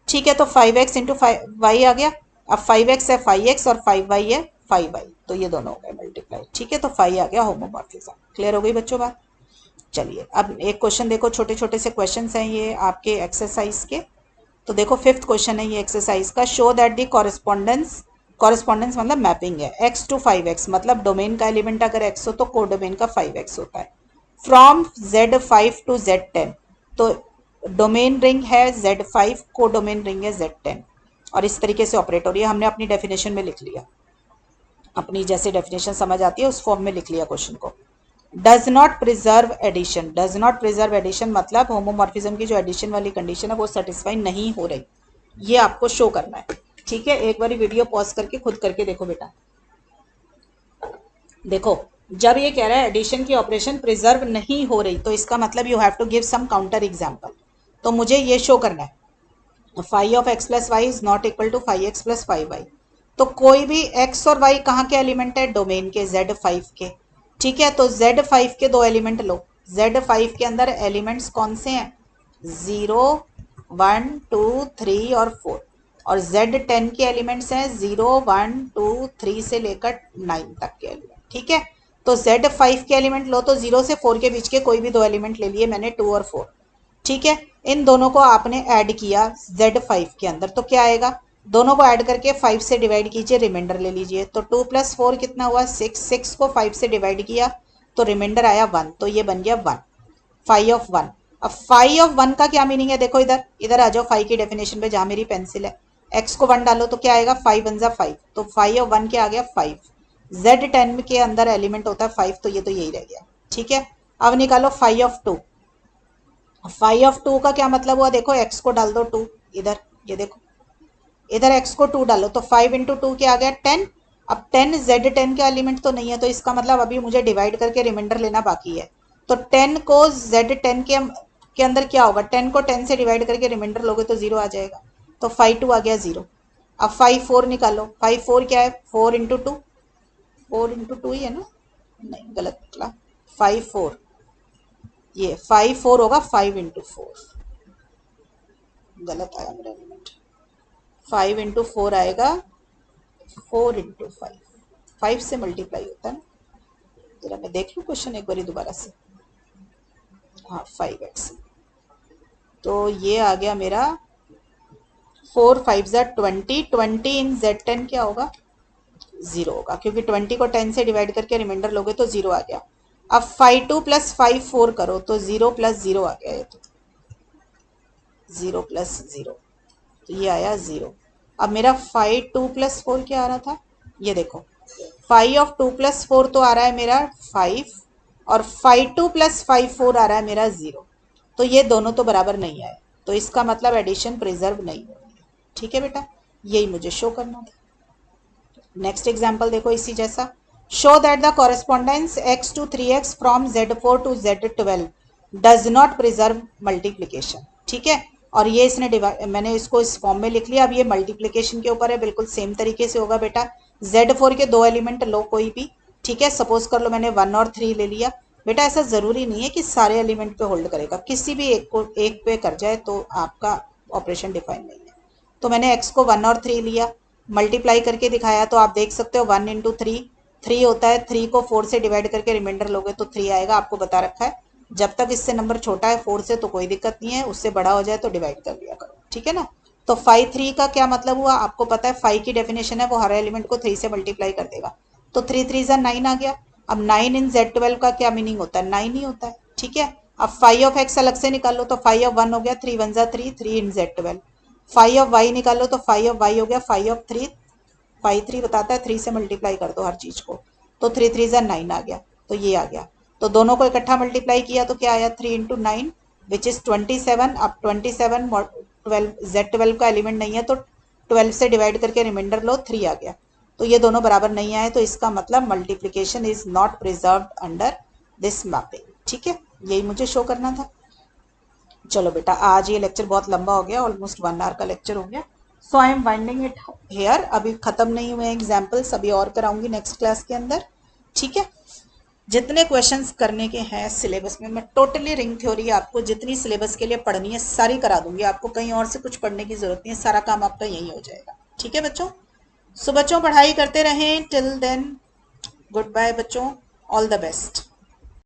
ठीक है, तो 5x इंटू 5y आ गया। अब 5x है 5x और 5y है 5y, तो ये दोनों हो गए मल्टीप्लाई। ठीक है, तो 5 आ गया होमोमॉर्फिज्म। क्लियर हो गई बच्चों बात? चलिए अब एक क्वेश्चन देखो, छोटे छोटे से क्वेश्चन हैं ये आपके एक्सरसाइज के। तो देखो 5th क्वेश्चन है ये एक्सरसाइज का। Show that the correspondence, correspondence मतलब मैपिंग है, x टू 5x, मतलब डोमेन का एलिमेंट अगर x हो तो कोडोमेन का 5x होता है। फ्रॉम Z5 टू Z10, तो डोमेन रिंग है Z5, कोडोमेन रिंग है Z10, और इस तरीके से ऑपरेट हो रही है। हमने अपनी डेफिनेशन में लिख लिया, अपनी जैसे डेफिनेशन समझ आती है उस फॉर्म में लिख लिया क्वेश्चन को। Does not preserve addition, does not preserve addition मतलब होमोमॉर्फिज्म की जो एडिशन वाली कंडीशन है वो सेटिस्फाई नहीं हो रही, ये आपको शो करना है। ठीक है, एक बार वीडियो पॉज करके खुद करके देखो बेटा। देखो जब ये कह रहा है एडिशन की ऑपरेशन प्रिजर्व नहीं हो रही, तो इसका मतलब you have to give some counter example. तो मुझे ये शो करना है 5 of x plus Y is not equal to 5x plus 5y। तो कोई भी x और y कहाँ के एलिमेंट है? डोमेन के, Z5 के। ठीक है, तो Z5 के दो एलिमेंट लो। Z5 के अंदर एलिमेंट्स कौन से हैं? 0, 1, 2, 3 और 4। और Z10 के एलिमेंट्स हैं 0, 1, 2, 3 से लेकर 9 तक के एलिमेंट। ठीक है, तो Z5 के एलिमेंट लो, तो 0 से 4 के बीच के कोई भी दो एलिमेंट ले लिए मैंने, 2 और 4। ठीक है, इन दोनों को आपने ऐड किया Z5 के अंदर, तो क्या आएगा? दोनों को ऐड करके 5 से डिवाइड कीजिए, रिमाइंडर ले लीजिए। तो 2 प्लस 4 कितना हुआ? 6। 6 को 5 से डिवाइड किया तो रिमाइंडर आया 1, तो ये बन गया 1, 5 ऑफ 1। अब 5 ऑफ 1 का क्या मीनिंग है? देखो इधर, इधर आ जाओ 5 की डेफिनेशन पे, जहां मेरी पेंसिल है। x को 1 डालो तो क्या आएगा? 5 1 जा 5, तो 5 ऑफ 1 क्या आ गया? 5। Z10 के अंदर एलिमेंट होता है 5, तो ये तो यही रह गया। ठीक है, अब निकालो 5 ऑफ 2। 5 ऑफ 2 का क्या मतलब हुआ? देखो x को डाल दो 2 इधर, ये देखो इधर x को 2 डालो, तो 5 इंटू 2 क्या आ गया? 10। अब 10 Z10 का एलिमेंट तो नहीं है, तो इसका मतलब अभी मुझे डिवाइड करके रिमाइंडर लेना बाकी है। तो 10 को Z10 के अंदर क्या होगा? 10 को 10 से डिवाइड करके रिमाइंडर लोगे तो 0 आ जाएगा, तो 5 2 आ गया 0। अब 5 4 निकालो, 5 4 क्या है? 4 इंटू 2, 4 इंटू 2 ही है ना? नहीं, गलत निकला। 5 4, ये 5 4 होगा, 5 इंटू 4 गलत आया मेरा एलिमेंट। 5 इंटू 4 आएगा 4 इंटू 5, 5 से मल्टीप्लाई होता है ना। जरा मैं देख लूँ क्वेश्चन एक बार दोबारा से। हाँ 5x, तो ये आ गया मेरा 4 5 ज़ा 20, 20 इन Z10 क्या होगा? 0 होगा, क्योंकि 20 को 10 से डिवाइड करके रिमाइंडर लोगे तो 0 आ गया। अब 5 2 प्लस 5 4 करो तो 0 प्लस 0 आ गया, ये तो 0 प्लस 0, तो ये आया 0। अब मेरा 5 2 प्लस 4 क्या आ रहा था? ये देखो 5 ऑफ 2 प्लस 4 तो आ रहा है मेरा 5, और 5 2 प्लस 5 4 आ रहा है मेरा 0। तो ये दोनों तो बराबर नहीं आए, तो इसका मतलब एडिशन प्रिजर्व नहीं हो रही है। ठीक है बेटा, यही मुझे शो करना था। नेक्स्ट एग्जाम्पल देखो इसी जैसा। Show that the correspondence x to 3x from Z4 to Z12 does not preserve multiplication. ठीक है, और ये इसने मैंने इसको इस फॉर्म में लिख लिया। अब ये मल्टीप्लीकेशन के ऊपर है, बिल्कुल सेम तरीके से होगा बेटा। Z4 के दो एलिमेंट लो कोई भी, ठीक है, सपोज कर लो मैंने 1 और 3 ले लिया। बेटा ऐसा जरूरी नहीं है कि सारे एलिमेंट पे होल्ड करेगा, किसी भी एक को एक पे कर जाए तो आपका ऑपरेशन डिफाइन नहीं है। तो मैंने x को 1 और 3 लिया, मल्टीप्लाई करके दिखाया, तो आप देख सकते हो 1 इंटू 3 3 होता है। 3 को 4 से डिवाइड करके रिमाइंडर लोगे तो 3 आएगा। आपको बता रखा है जब तक इससे नंबर छोटा है 4 से तो कोई दिक्कत नहीं है, उससे बड़ा हो जाए तो डिवाइड कर लिया करो। ठीक है ना? तो 5 3 का क्या मतलब हुआ? आपको पता है 5 की डेफिनेशन है वो हर एलिमेंट को 3 से मल्टीप्लाई कर देगा, तो 3 3 9 आ गया। अब 9 इन Z12 का क्या मीनिंग होता है? 9 ही होता है। ठीक है, अब फाइव ऑफ एक्स अलग से निकाल लो तो फाइव ऑफ वन हो गया, 3 वन जा 3, 3 इन जेड 12। फाइव ऑफ वाई निकालो तो फाइव ऑफ वाई हो गया, 5 ऑफ 3, 5 3 बताता है, 3 से मल्टीप्लाई कर दो हर चीज को, तो 3 3 जा 9 आ गया, तो ये आ गया। तो दोनों को इकट्ठा मल्टीप्लाई किया तो क्या आया, 3 इंटू 9 विच इज 27। अब 27 12 जेड 12 का एलिमेंट नहीं है तो 12 से डिवाइड करके रिमाइंडर लो, 3 आ गया। तो ये दोनों बराबर नहीं आए, तो इसका मतलब multiplication is not preserved under this mapping. ठीक है, यही मुझे शो करना था। चलो बेटा, आज ये लेक्चर बहुत लंबा हो गया, ऑलमोस्ट 1 आवर का लेक्चर हो गया। So I am winding it here. अभी खत्म नहीं हुए एग्जाम्पल्स, अभी और कराऊंगी नेक्स्ट क्लास के अंदर। ठीक है, जितने क्वेश्चंस करने के हैं सिलेबस में, मैं टोटली रिंग थ्योरी आपको जितनी सिलेबस के लिए पढ़नी है सारी करा दूंगी। आपको कहीं और से कुछ पढ़ने की जरूरत नहीं है, सारा काम आपका यही हो जाएगा। ठीक है बच्चों, सो बच्चों पढ़ाई करते रहें। टिल देन गुड बाय बच्चों, ऑल द बेस्ट।